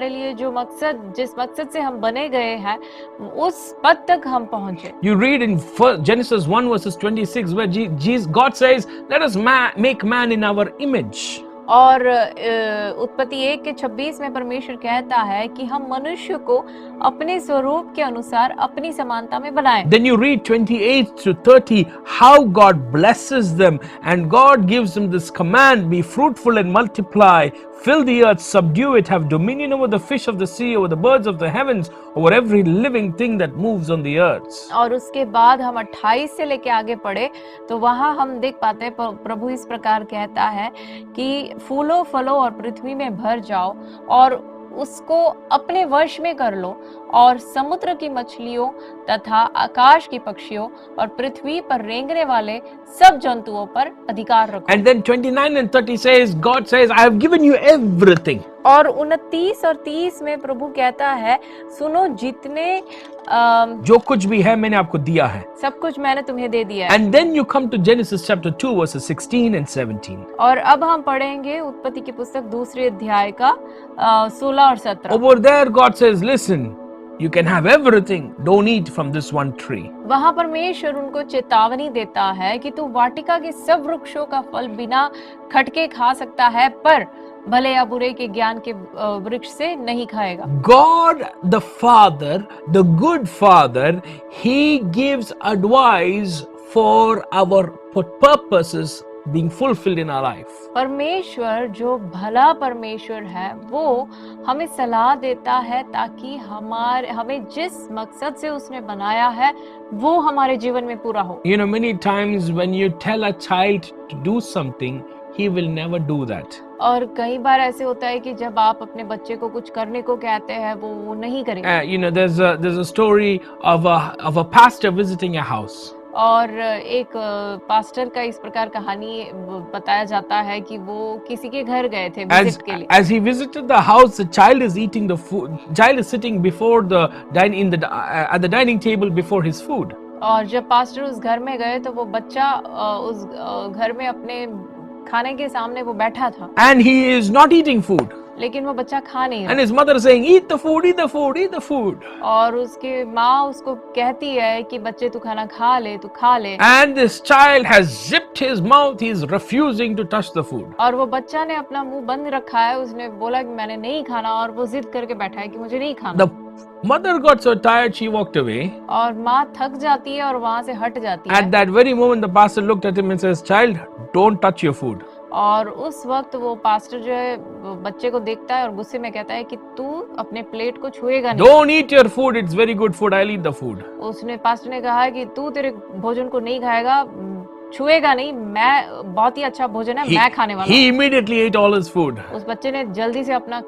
B: लिए जो मकसद, जिस मकसद से हम बने गए हैं, उस पद तक हम पहुंचे।
A: You read in Genesis 1 verses 26 where God says, let us make man in our image.
B: और उत्पत्ति 1 के 26 में परमेश्वर कहता है कि हम मनुष्य को अपने स्वरूप के अनुसार अपनी समानता में बनाएं।
A: Then you read 28 to 30 how God blesses them, and God gives them this command, be fruitful and multiply, fill the earth, subdue it, have dominion over the fish of the sea, over the birds of the heavens, over every living thing that moves on the earth.
B: और उसके बाद हम 28 से लेके आगे पढ़े तो वहां हम देख पाते हैं प्रभु इस प्रकार कहता है कि फूलो फलो और पृथ्वी में भर जाओ और उसको अपने वश में कर लो, और समुद्र की मछलियों तथा आकाश की पक्षियों और पृथ्वी पर रेंगने वाले सब जंतुओं पर अधिकार रखो।
A: And then 29 and 30 says, God says, I have given you everything.
B: और 29 और 30 में प्रभु कहता है, सुनो जितने
A: जो कुछ भी है मैंने आपको दिया है।
B: सब कुछ मैंने तुम्हें दे दिया है।
A: And then you come to Genesis chapter 2 verses 16 and 17.
B: और अब हम पढ़ेंगे उत्पत्ति की पुस्तक दूसरे अध्याय का 16 और 17।
A: Over there God says, listen, you can have everything, don't eat from this one tree.
B: वहां परमेश्वर उनको चेतावनी देता है कि तू वाटिका के सब वृक्षों का फल बिना खटके खा सकता है, पर भले या बुरे के ज्ञान के वृक्ष से नहीं खाएगा।
A: God the Father, the good Father, He gives advice for our purposes being fulfilled in our life.
B: परमेश्वर जो भला परमेश्वर है वो हमें सलाह देता है ताकि हमें जिस मकसद से उसने बनाया है वो हमारे जीवन में पूरा हो।
A: You know, many times when you tell a child to do something, he will never do that.
B: और कई बार ऐसे होता है कि जब आप अपने बच्चे को कुछ करने को कहते हैं वो नहीं करेगा।
A: You know, there's a story of a pastor visiting a house.
B: और एक पास्टर का इस प्रकार कहानी बताया जाता है कि वो किसी के घर गए थे विजिट के लिए।
A: As he visited the house, the child is eating the food. Child is sitting before the at the dining table before his food.
B: और जब पास्टर उस घर में गए तो वो बच्चा उस घर में अपने खाने के सामने वो बैठा था।
A: And he is not eating food.
B: लेकिन वो बच्चा खा नहीं रहा।
A: And his mother is saying, eat the food, eat the food, eat the food.
B: और उसके माँ उसको कहती है कि बच्चे तू खाना खा ले, तू खा ले।
A: And this child has zipped his mouth, he is refusing to touch the food.
B: और वो बच्चा ने अपना मुंह बंद रखा है, उसने बोला कि मैंने नहीं खाना, और वो जिद करके बैठा है कि मुझे नहीं खाना।
A: The mother got so tired, she walked away.
B: और माँ थक जाती है और वहाँ से हट जाती है।
A: At that very moment, the pastor looked at him and says, child, don't touch your food.
B: और उस वक्त वो पास्टर जो है बच्चे को देखता है और गुस्से में कहता है कि तू अपने प्लेट को छुएगा नहीं।
A: Don't eat your food, it's very good food, I'll eat the food.
B: उसने पास्टर ने कहा कि तू तेरे भोजन को नहीं खाएगा, छुएगा नहीं, मैं बहुत ही अच्छा भोजन है, मैं खाने वाला हूँ।
A: He immediately ate all his food.
B: उस बच्चे ने जल्दी से अपना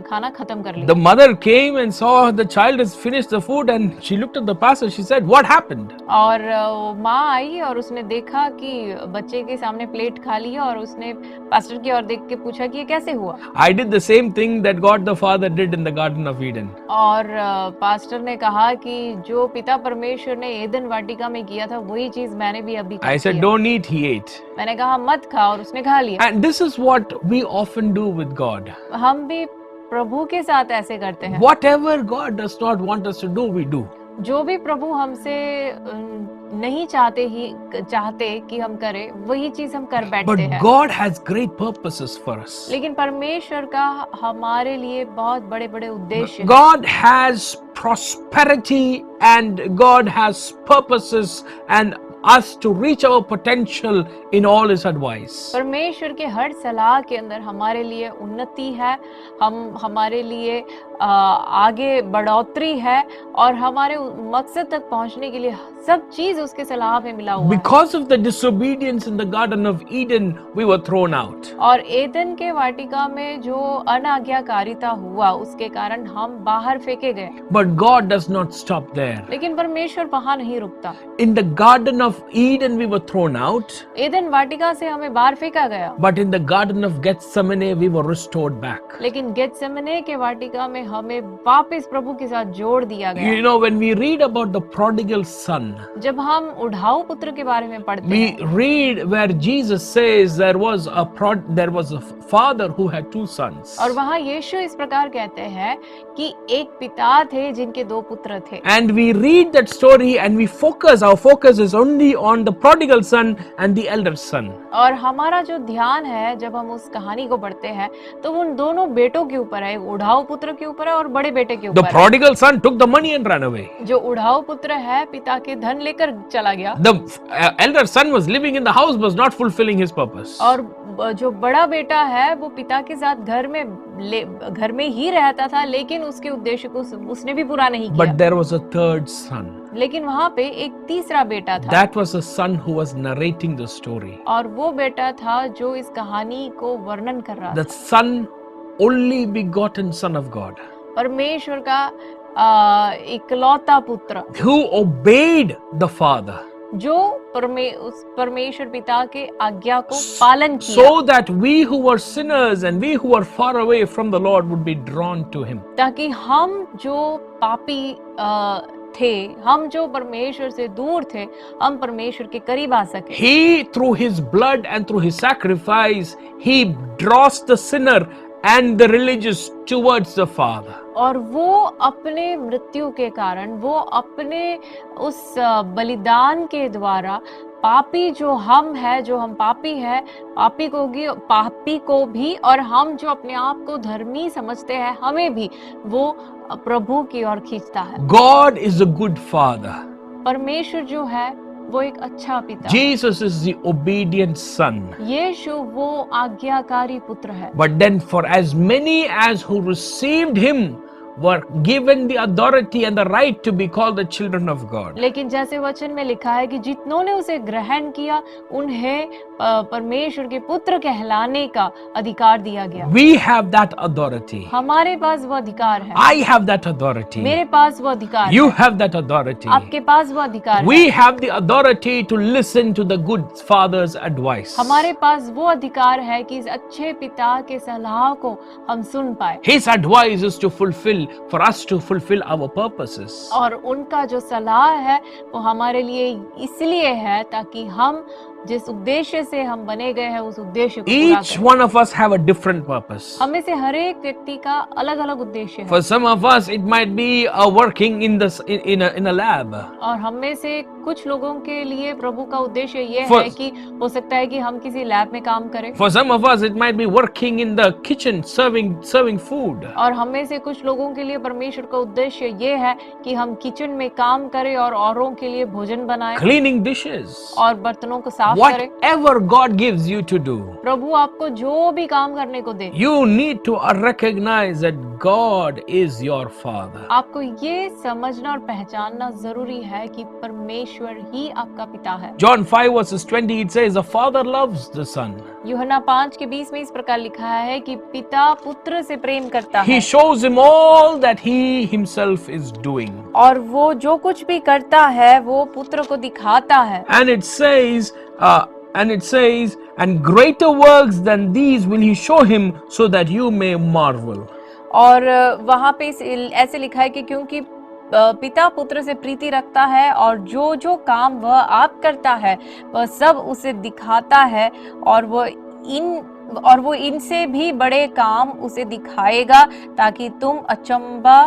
B: खाना खत्म कर लिया।
A: The mother came and saw the child has finished the food and she looked at the pastor. She said, "What happened?"
B: और माँ आई और उसने देखा कि बच्चे के सामने प्लेट खाली है और उसने पास्टर की ओर देख के पूछा कि ये कैसे हुआ।
A: I did the same thing that God the Father did in the Garden of Eden.
B: और पास्टर ने कहा कि जो पिता परमेश्वर ने एदन वाटिका में किया था वही चीज मैंने भी अभी
A: I said, "Don't eat." He ate.
B: मैंने कहा मत खा और उसने खा लिया।
A: And this is what we often do with God.
B: हम भी प्रभु के साथ ऐसे करते हैं।
A: Whatever God does not want us to do, we do.
B: जो भी प्रभु हमसे नहीं चाहते कि हम करें वही चीज हम कर बैठते हैं।
A: But God has great purposes for us.
B: लेकिन परमेश्वर का हमारे लिए बहुत बड़े-बड़े उद्देश्य हैं।
A: God has prosperity and God has purposes and us to reach our potential in all His advice.
B: परमेश्वर के हर सलाह के अंदर हमारे लिए उन्नति है, हमारे लिए आगे बढ़ोतरी है और हमारे मकसद तक पहुंचने के लिए सब चीज उसके सलाह में मिला हुआ है।
A: Because of the disobedience in the Garden of Eden, we were thrown out.
B: और एदन के वाटिका में जो अनाज्ञाकारिता हुआ उसके कारण हम बाहर फेंके गए।
A: But God does not stop there.
B: लेकिन परमेश्वर वहां नहीं रुकता।
A: In the Garden of Eden, we were thrown out.
B: Eden वाटिका से हमें बाहर फेंका गया।
A: But in the Garden of Gethsemane, we were restored back.
B: लेकिन गेत्सेमने के वाटिका में हमें वापस प्रभु के साथ जोड़ दिया गया।
A: You know, when we read about the prodigal son,
B: जब हम उढ़ाऊ पुत्र के बारे में पढ़ते
A: we
B: हैं,
A: read where Jesus says there was a father who had two sons.
B: और वहाँ यीशु इस प्रकार कहते हैं कि एक पिता थे जिनके दो पुत्र थे।
A: And we read that story and our focus is only on the prodigal son and the elder son.
B: और हमारा जो ध्यान है जब हम उस कहानी को पढ़ते हैं तो उन दोनों बेटों के ऊपर है, उढ़ाऊ पुत्र के ऊपर है और बड़े बेटे के
A: The
B: ऊपर है।
A: prodigal son took the money and ran away.
B: जो उढ़ाऊ पुत्र है पिता के धन लेकर चला गया
A: The elder son was living in the house, was not fulfilling his purpose.
B: और जो बड़ा बेटा है वो पिता के साथ घर में ही रहता था, लेकिन उसके उद्देश्य को उसने भी पूरा नहीं
A: But
B: किया।
A: there was a third son.
B: लेकिन वहाँ पे एक तीसरा बेटा था।
A: That was a son who was narrating the story.
B: और वो बेटा था जो इस कहानी को वर्णन कर रहा था।
A: The son, only begotten son of God,
B: परमेश्वर का इकलौता पुत्र
A: who obeyed the father,
B: जो उस परमेश्वर पिता के आज्ञा को पालन किया,
A: so that we who were sinners and we who were far away from the Lord would be drawn to him.
B: ताकि हम जो पापी थे, हम जो परमेश्वर से दूर थे, हम परमेश्वर के करीब आ सके।
A: He, through his blood and through his sacrifice, he draws the sinner and the religious towards the Father.
B: और वो अपने मृत्यु के कारण, वो अपने उस बलिदान के द्वारा पापी जो हम है, जो हम पापी है, पापी को भी और हम जो अपने आप को धर्मी समझते हैं हमें भी वो प्रभु की ओर खींचता है।
A: God is a good father.
B: परमेश्वर जो है वो एक अच्छा पिता।
A: Jesus is the obedient son.
B: यीशु वो आज्ञाकारी पुत्र है।
A: But then for as many as who received him were given the authority and the right to be called the children of God.
B: लेकिन जैसे वचन में लिखा है कि जितनों ने उसे ग्रहण किया उन्हें परमेश्वर के पुत्र कहलाने का अधिकार दिया गया।
A: We have that authority.
B: हमारे पास वो अधिकार है।
A: I have that authority.
B: मेरे पास वो अधिकार
A: You
B: है।
A: have that authority.
B: आपके पास वो अधिकार
A: We
B: है।
A: have the authority to listen to the good father's advice.
B: हमारे पास वो अधिकार है कि इस अच्छे पिता के सलाह को हम सुन पाए।
A: His advice is to for us to fulfill our purposes.
B: और उनका जो सलाह है वो हमारे लिए इसलिए है ताकि हम जिस उद्देश्य से हम बने गए हैं उस उद्देश्य को पूरा
A: Each
B: करें।
A: one of us have a different purpose.
B: हमें से हर एक व्यक्ति का अलग-अलग उद्देश्य है।
A: For some of us, it might be working in a lab.
B: और हमें से कुछ लोगों के लिए प्रभु का उद्देश्य ये
A: For-
B: है कि हो सकता है कि हम किसी लैब में काम करें।
A: For some of us, it might be working in the kitchen, serving food.
B: और हमें से कुछ लोगों के लिए परमेश्वर का उद्देश्य ये है कि हम किचन में काम करें और औरों के लिए भोजन बनाएं
A: Cleaning dishes.
B: और बर्तनों को साफ करें।
A: Whatever God gives you to do,
B: प्रभु आपको जो भी काम करने को दे,
A: you need to recognize that God is your Father.
B: आपको ये समझना और पहचानना जरूरी है कि परमेश्वर ही आपका पिता है।
A: John 5 verses 20, it says, the Father loves the Son.
B: यूहन्ना 5:20 में इस प्रकार लिखा है कि पिता पुत्र से प्रेम करता
A: He
B: है
A: shows him all that he himself is doing.
B: और वो जो कुछ भी करता है वो पुत्र को दिखाता है।
A: And it says, and greater works than these will he show him so that you may marvel.
B: और वहाँ पे ऐसे लिखा है कि क्योंकि पिता पुत्र से प्रीति रखता है और जो जो काम वह आप करता है वह सब उसे दिखाता है और वो इनसे भी बड़े काम उसे दिखाएगा ताकि तुम अचंभा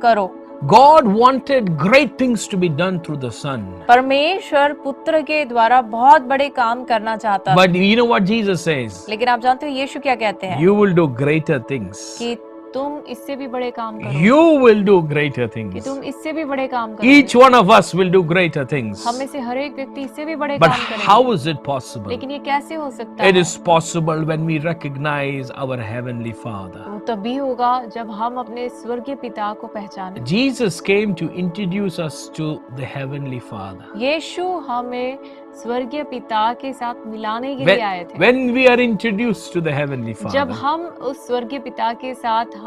B: करो।
A: God wanted great things to be done through the Son.
B: परमेश्वर पुत्र के द्वारा बहुत बड़े काम करना चाहता है।
A: But you know what Jesus says?
B: लेकिन आप जानते हो यीशु क्या कहते हैं?
A: You will do greater things.
B: कि तुम इससे भी बड़े काम करो,
A: You will do greater
B: कि
A: things.
B: तुम इससे भी बड़े काम
A: Each
B: करो।
A: one of us will do greater things.
B: हम में से हर एक व्यक्ति इससे भी बड़े
A: But
B: काम करेगा।
A: how is it possible?
B: लेकिन ये कैसे हो सकता
A: It
B: है?
A: is possible when we recognize our Heavenly Father.
B: वो तभी होगा जब हम अपने स्वर्गीय पिता को पहचानें।
A: Jesus came to introduce us to the Heavenly Father.
B: यीशु हमें स्वर्गीय पिता के साथ मिलाने के लिए आए थे।
A: When we are introduced to the Heavenly
B: जब
A: Father,
B: हम उस स्वर्गीय पिता के साथ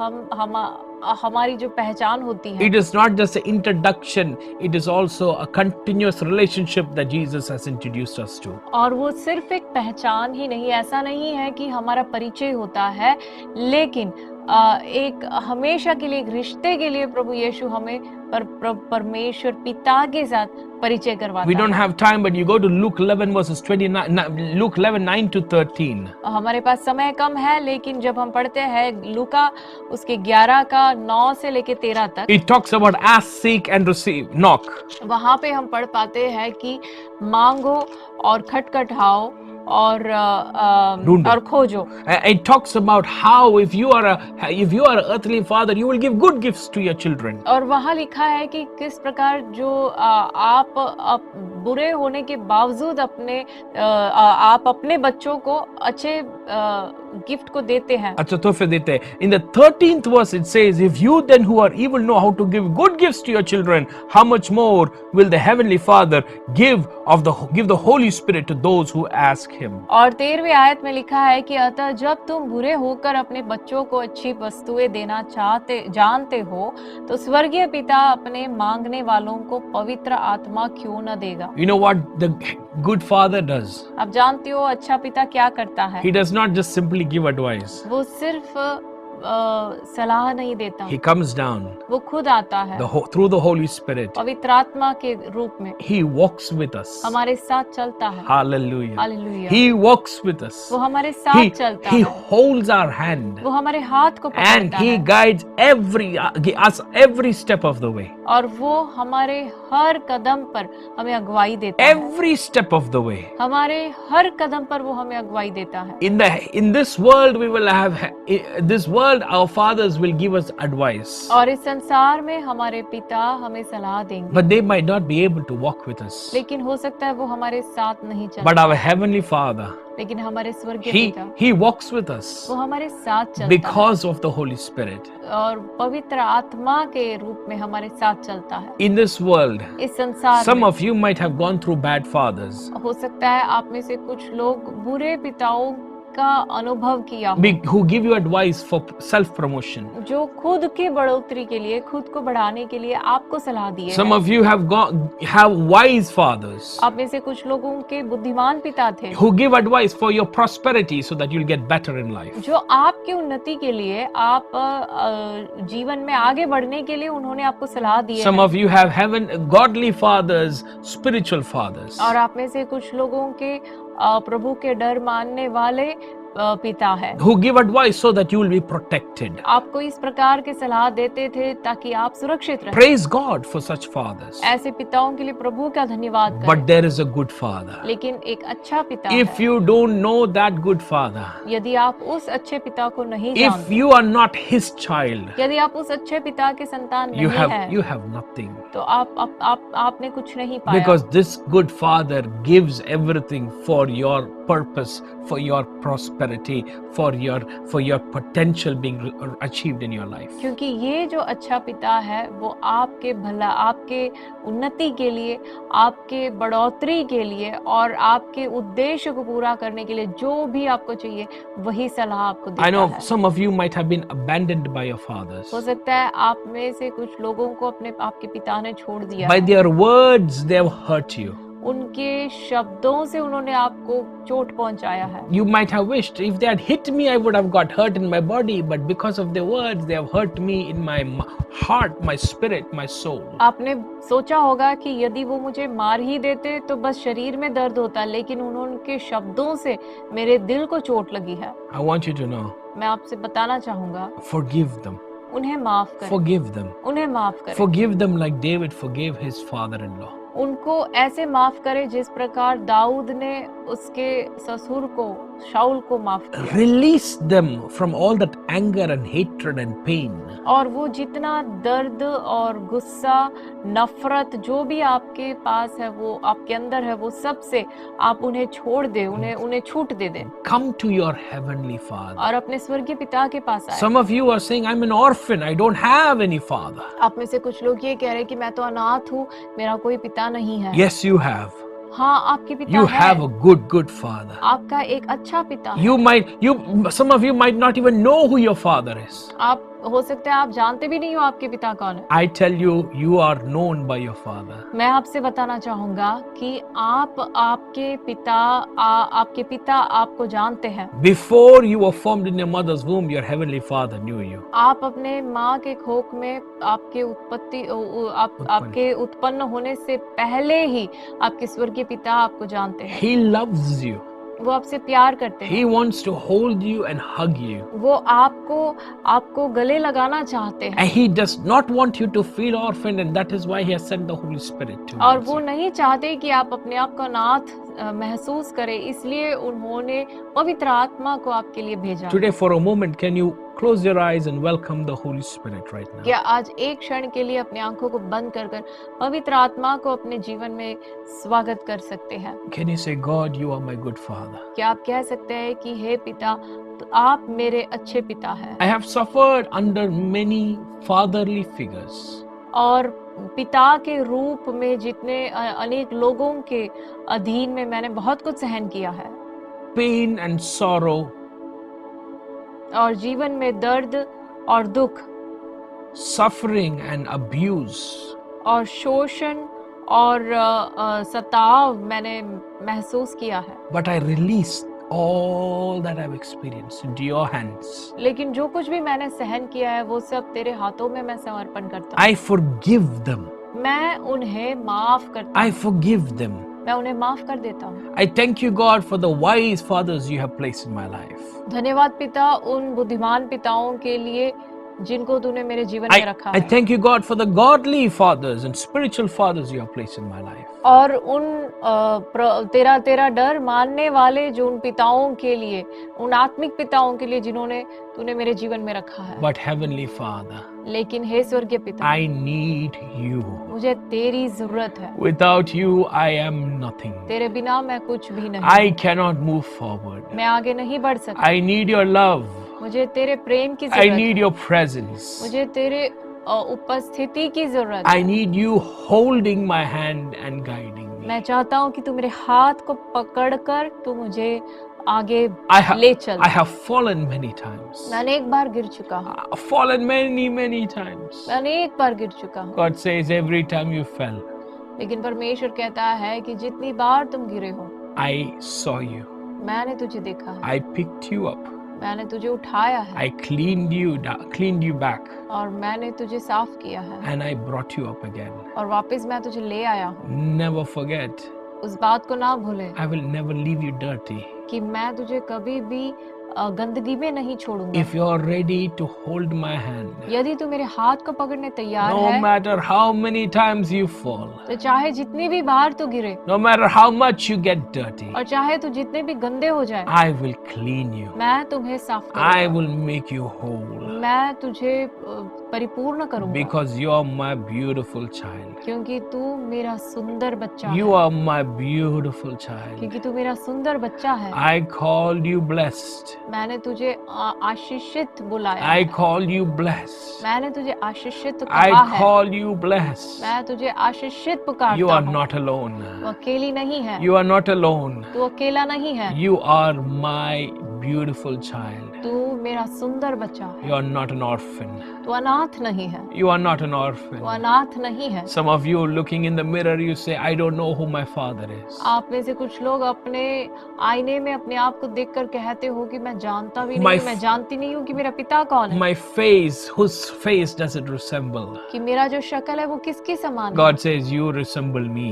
B: हमारी जो पहचान होती है,
A: it is not just an introduction, it is also a continuous relationship that Jesus has introduced us to.
B: और वो सिर्फ एक पहचान ही नहीं, ऐसा नहीं है कि हमारा परिचय होता है, लेकिन एक हमेशा के लिए एक रिश्ते के लिए प्रभु यीशु हमें परमेश्वर पिता के साथ परिचय करवाता
A: We don't
B: है।
A: have time, but you go to Luke 11 verses 29, Luke 11 9 to 13.
B: हमारे पास समय कम है, लेकिन जब हम पढ़ते हैं लूका उसके 11 का 9 से लेके 13 तक,
A: It talks about ask, seek and receive, knock.
B: वहां पे हम पढ़ पाते हैं कि मांगो और खटखटाओ
A: ढूंढो।
B: और खोजो।
A: It talks about how if you are an earthly father, you will give good gifts to your children.
B: और वहाँ लिखा है कि किस प्रकार जो आप बुरे होने के बावजूद आप अपने बच्चों को अच्छे गिफ्ट को देते हैं।
A: अच्छा तोहफे देते हैं. In the 13th verse it says, if you then who are evil know how to give good gifts to your children, how much more will the Heavenly Father give the Holy Spirit to those who ask Him.
B: और 13वीं आयत में लिखा है कि अतः जब तुम बुरे होकर अपने बच्चों को अच्छी वस्तुएं देना जानते हो, तो स्वर्गीय पिता अपने मांगने वालों को पवित्र आत्मा क्यों न देगा।
A: You know what the good father does?
B: आप जानते हो अच्छा पिता क्या करता है?
A: He does not just simply give advice.
B: वो सिर्फ सलाह नहीं देता,
A: He comes down
B: वो खुद आता है
A: through the Holy Spirit.
B: पवित्र आत्मा के रूप में
A: He walks with us.
B: हमारे साथ चलता है।
A: Hallelujah.
B: Hallelujah.
A: He walks with us.
B: वो हमारे साथ चलता
A: He
B: है,
A: holds our hand
B: वो हमारे हाथ को
A: and
B: पकड़ता
A: He
B: है,
A: guides us every step of the way.
B: और वो हमारे हर कदम पर हमें अगुवाई देता है।
A: Every step of the way.
B: हमारे हर कदम पर वो हमें अगुवाई देता है।
A: In this world we will have this world our fathers will give us advice,
B: और इस संसार में हमारे पिता हमें सलाह देंगे,
A: but they might not be able to walk with us.
B: लेकिन हो सकता है वो हमारे साथ नहीं चल,
A: But our Heavenly Father,
B: लेकिन हमारे स्वर्गीय पिता
A: He walks with us
B: वो हमारे साथ चलता है
A: because of the Holy Spirit.
B: और पवित्र आत्मा के रूप में हमारे साथ चलता है।
A: In this world,
B: इस संसार
A: some
B: में
A: of you might have gone through bad fathers
B: हो सकता है आप में से कुछ लोग बुरे पिताओं का अनुभव किया हो,
A: who give you advice for self promotion.
B: जो खुद की बढ़ोतरी के लिए, खुद को बढ़ाने के लिए आपको सलाह दिए
A: Some
B: हैं।
A: of you have wise fathers
B: आप में से कुछ लोगों के बुद्धिमान पिता थे,
A: who give advice for your prosperity so that you'll get better in life.
B: जो आपकी उन्नति के लिए, आप जीवन में आगे बढ़ने के लिए उन्होंने आपको सलाह दी
A: Some
B: है।
A: of you have godly fathers, spiritual fathers.
B: और आप में से कुछ लोगों के प्रभु के डर मानने वाले पिता है,
A: who give advice so that you will be protected.
B: आपको इस प्रकार के सलाह देते थे ताकि आप सुरक्षित रहें।
A: Praise God for such fathers.
B: ऐसे पिताओं के लिए प्रभु का धन्यवाद करें।
A: But there is a good father.
B: लेकिन एक अच्छा पिता
A: If
B: है।
A: you don't know that good father,
B: यदि आप उस अच्छे पिता को नहीं
A: if
B: जानते,
A: you are not his child,
B: यदि आप उस अच्छे पिता के संतान नहीं हैं,
A: you have nothing.
B: तो आपने कुछ नहीं पाया।
A: Because this good father gives everything for your purpose, for your prosperity, for your potential being achieved in your life.
B: क्योंकि ये जो अच्छा पिता है वो आपके भला, आपके उन्नति के लिए, आपके बढ़ोतरी के लिए और आपके उद्देश्य को पूरा करने के लिए जो भी आपको चाहिए वही सलाह आपको देता
A: I know
B: है।
A: some of you might have been abandoned by your fathers.
B: हो सकता है आप में से कुछ लोगों को आपके पिता ने छोड़ दिया
A: By
B: है।
A: their words they have hurt you.
B: उनके शब्दों से उन्होंने आपको चोट पहुंचाया है।
A: You might have wished if they had hit me I would have got hurt in my body, but because of their words they have hurt me in my heart, my spirit, my soul.
B: आपने सोचा होगा कि यदि वो मुझे मार ही देते तो बस शरीर में दर्द होता, लेकिन उनके शब्दों से मेरे दिल को चोट लगी है।
A: I want you to know,
B: मैं आपसे बताना चाहूंगा,
A: forgive them.
B: उन्हें माफ करें,
A: Forgive them.
B: उन्हें माफ करें।
A: Forgive them like David forgave his father-in-law.
B: उनको ऐसे माफ करें जिस प्रकार दाऊद ने उसके ससुर को शाऊल को माफ किया
A: Release them from all that anger and hatred and pain.
B: और वो जितना दर्द और गुस्सा नफरत जो भी आपके पास है, वो आपके अंदर है, वो सब से आप उन्हें छोड़ दे, उन्हें छूट दे दें
A: Come to your heavenly Father.
B: और अपने स्वर्गीय पिता के पास आए।
A: Some of you are saying, I'm an orphan, I don't have any father.
B: आप में से कुछ लोग ये कह रहे हैं कि मैं तो अनाथ हूँ, मेरा कोई पिता नहीं है।
A: Yes, you have.
B: हाँ, आपके पिता
A: You
B: है।
A: have a good father.
B: आपका एक अच्छा पिता है।
A: Some of you might not even know who your father is.
B: आप हो सकता है आप जानते भी नहीं हो आपके पिता कौन है।
A: I tell you, you are known by your father.
B: मैं आपसे बताना चाहूंगा कि आपके पिता आपको जानते हैं।
A: Before you were formed in your mother's womb, your heavenly Father knew you.
B: आप अपने माँ के कोख में आपके उत्पन्न होने से पहले ही आपके स्वर्गीय पिता आपको जानते हैं।
A: He loves you.
B: वो आपसे प्यार करते हैं।
A: He wants to hold you and hug you.
B: वो आपको गले लगाना चाहते हैं।
A: And he does not want you to feel orphaned, and that is why he has sent the Holy Spirit to
B: और
A: you.
B: वो नहीं चाहते कि आप अपने आप को अनाथ महसूस करें, इसलिए उन्होंने पवित्र आत्मा को आपके लिए भेजा।
A: Today, for a moment, can you close your eyes and welcome the Holy Spirit right now?
B: क्या आज एक क्षण के लिए अपनी आंखों को बंद कर पवित्र आत्मा को अपने जीवन में स्वागत कर सकते हैं?
A: Can you say, God, you are my good Father.
B: क्या आप कह सकते हैं कि हे पिता, तो आप मेरे अच्छे पिता हैं।
A: I have suffered under many fatherly figures.
B: और पिता के रूप में जितने अनेक लोगों के अधीन में मैंने बहुत कुछ सहन किया है।
A: Pain and sorrow.
B: और जीवन में दर्द और दुख,
A: Suffering and abuse.
B: और शोषण और सताव मैंने महसूस किया है।
A: But I release all that I've experienced into your hands.
B: लेकिन जो कुछ भी मैंने सहन किया है वो सब तेरे हाथों में मैं समर्पण करता हूँ।
A: I forgive them.
B: मैं उन्हें माफ करता
A: I forgive them.
B: हूँ, मैं उन्हें माफ कर देता हूँ।
A: I thank you, God, for the wise fathers you have placed in my life.
B: धन्यवाद पिता उन बुद्धिमान पिताओं के लिए जिनको तूने मेरे जीवन में रखा
A: I
B: है।
A: thank you, God, for the godly fathers and spiritual fathers you have placed in my life.
B: और उन तेरा डर मानने वाले जो उन पिताओं के लिए, उन आत्मिक पिताओं के लिए जिन्होंने तूने मेरे जीवन में रखा है।
A: But Heavenly Father,
B: लेकिन हे स्वर्गीय पिता,
A: I need you.
B: मुझे तेरी जरूरत है।
A: Without you, I am nothing.
B: तेरे बिना मैं कुछ भी नहीं।
A: I cannot move forward.
B: मैं आगे नहीं बढ़ सकता।
A: I need your love.
B: मुझे तेरे प्रेम की
A: I
B: जरूरत
A: need
B: है।
A: your presence.
B: मुझे तेरे उपस्थिति की जरूरत
A: I
B: है।
A: need you holding my hand and guiding me.
B: मैं चाहता हूँ कि तू मेरे हाथ को पकड़कर तू मुझे आगे ले चल।
A: I have fallen many times.
B: मैं अनेक बार गिर चुका हूँ।
A: I've fallen many times.
B: मैं अनेक बार गिर चुका हूँ।
A: God says every time you fell,
B: लेकिन परमेश्वर कहता है कि जितनी बार तुम गिरे हो,
A: I saw you.
B: मैंने तुझे देखा है,
A: I picked you up.
B: मैंने तुझे उठाया है
A: I cleaned you back,
B: और मैंने तुझे साफ किया है
A: and I brought you up again.
B: और वापस मैं तुझे ले आया हूँ।
A: Never forget,
B: उस बात को ना भूले
A: I will never leave you dirty.
B: कि मैं तुझे कभी भी गंदगी में नहीं छोड़ूंगा।
A: If you're ready to hold my hand,
B: यदि तू मेरे हाथ को पकड़ने तैयार
A: no
B: है,
A: matter how many times you fall,
B: तो चाहे जितनी भी बार तू गिरे
A: no matter how much you get dirty,
B: और चाहे तू जितने भी गंदे हो जाए,
A: I will clean you.
B: मैं तुम्हें साफ
A: I
B: करूंगा।
A: will make you whole.
B: मैं तुझे परिपूर्ण करूंगा,
A: Because you are my beautiful child.
B: क्योंकि तू मेरा सुंदर बच्चा
A: You
B: है।
A: are my beautiful child.
B: क्योंकि तू मेरा सुंदर बच्चा है।
A: I called you blessed.
B: मैंने तुझे आशीषित बुलाया
A: I
B: है।
A: called you blessed.
B: मैंने तुझे आशीषित
A: I
B: कहा है।
A: call you blessed.
B: मैं तुझे आशीषित पुकारता
A: You are
B: हूँ।
A: not alone.
B: तू अकेली नहीं है।
A: You are not alone.
B: तू अकेला नहीं है।
A: You are my beautiful child.
B: तू मेरा सुंदर बच्चा है।
A: You are not an orphan.
B: तू अनाथ नहीं है।
A: You are not an
B: तू
A: orphan.
B: अनाथ नहीं है।
A: Some of you looking in the mirror, you say, I don't know who my father is.
B: आप में से कुछ लोग अपने आईने में अपने आप को देखकर कहते हो कि मैं जानता भी
A: My
B: नहीं, मैं जानती नहीं हूँ कि मेरा पिता कौन है,
A: My face, whose face does it resemble?
B: कि मेरा जो शक्ल है वो किसकी समान है।
A: God says, you resemble me.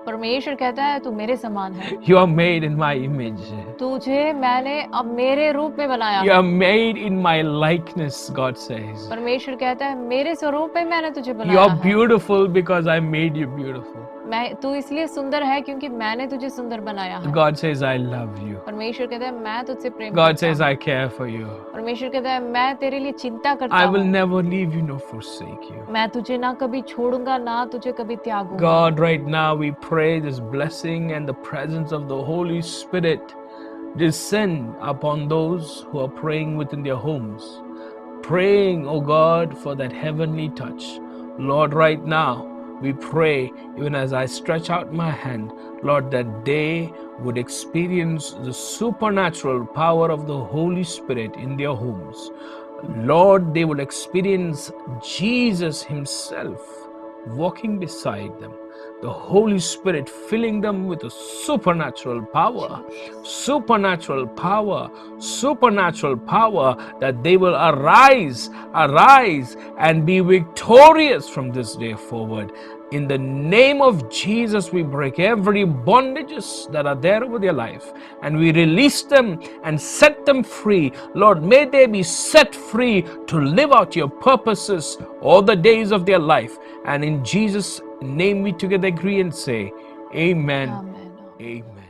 B: परमेश्वर कहता है तू मेरे समान है।
A: You are made in my image.
B: तुझे मैंने अब मेरे रूप में बनाया
A: You
B: है।
A: are made in my likeness, God says.
B: परमेश्वर कहता है मेरे स्वरूप में मैंने तुझे
A: You
B: बनाया
A: are
B: है।
A: beautiful because I made you beautiful.
B: तू इसलिए सुंदर है क्योंकि मैंने तुझे सुंदर बनाया है।
A: God says, I love you.
B: परमेश्वर कहता है मैं तुझसे प्रेम
A: God
B: करता
A: says,
B: हूँ।
A: I care for you.
B: परमेश्वर कहता है मैं तेरे लिए चिंता करता
A: I will
B: हूँ।
A: never leave you nor forsake you.
B: मैं तुझे ना कभी छोड़ूंगा ना तुझे कभी त्यागूंगा।
A: God, right now we pray this blessing and the presence of the Holy Spirit descend upon those who are praying within their homes. Praying, oh God, for that heavenly touch. Lord, right now we pray, even as I stretch out my hand, Lord, that they would experience the supernatural power of the Holy Spirit in their homes. Lord, they would experience Jesus Himself walking beside them, the Holy Spirit filling them with a supernatural power, supernatural power, supernatural power, that they will arise and be victorious from this day forward. In the name of Jesus, we break every bondages that are there over their life and we release them and set them free. Lord, may they be set free to live out your purposes all the days of their life. And in Jesus' name we together agree and say, Amen.
B: Amen.
A: Amen.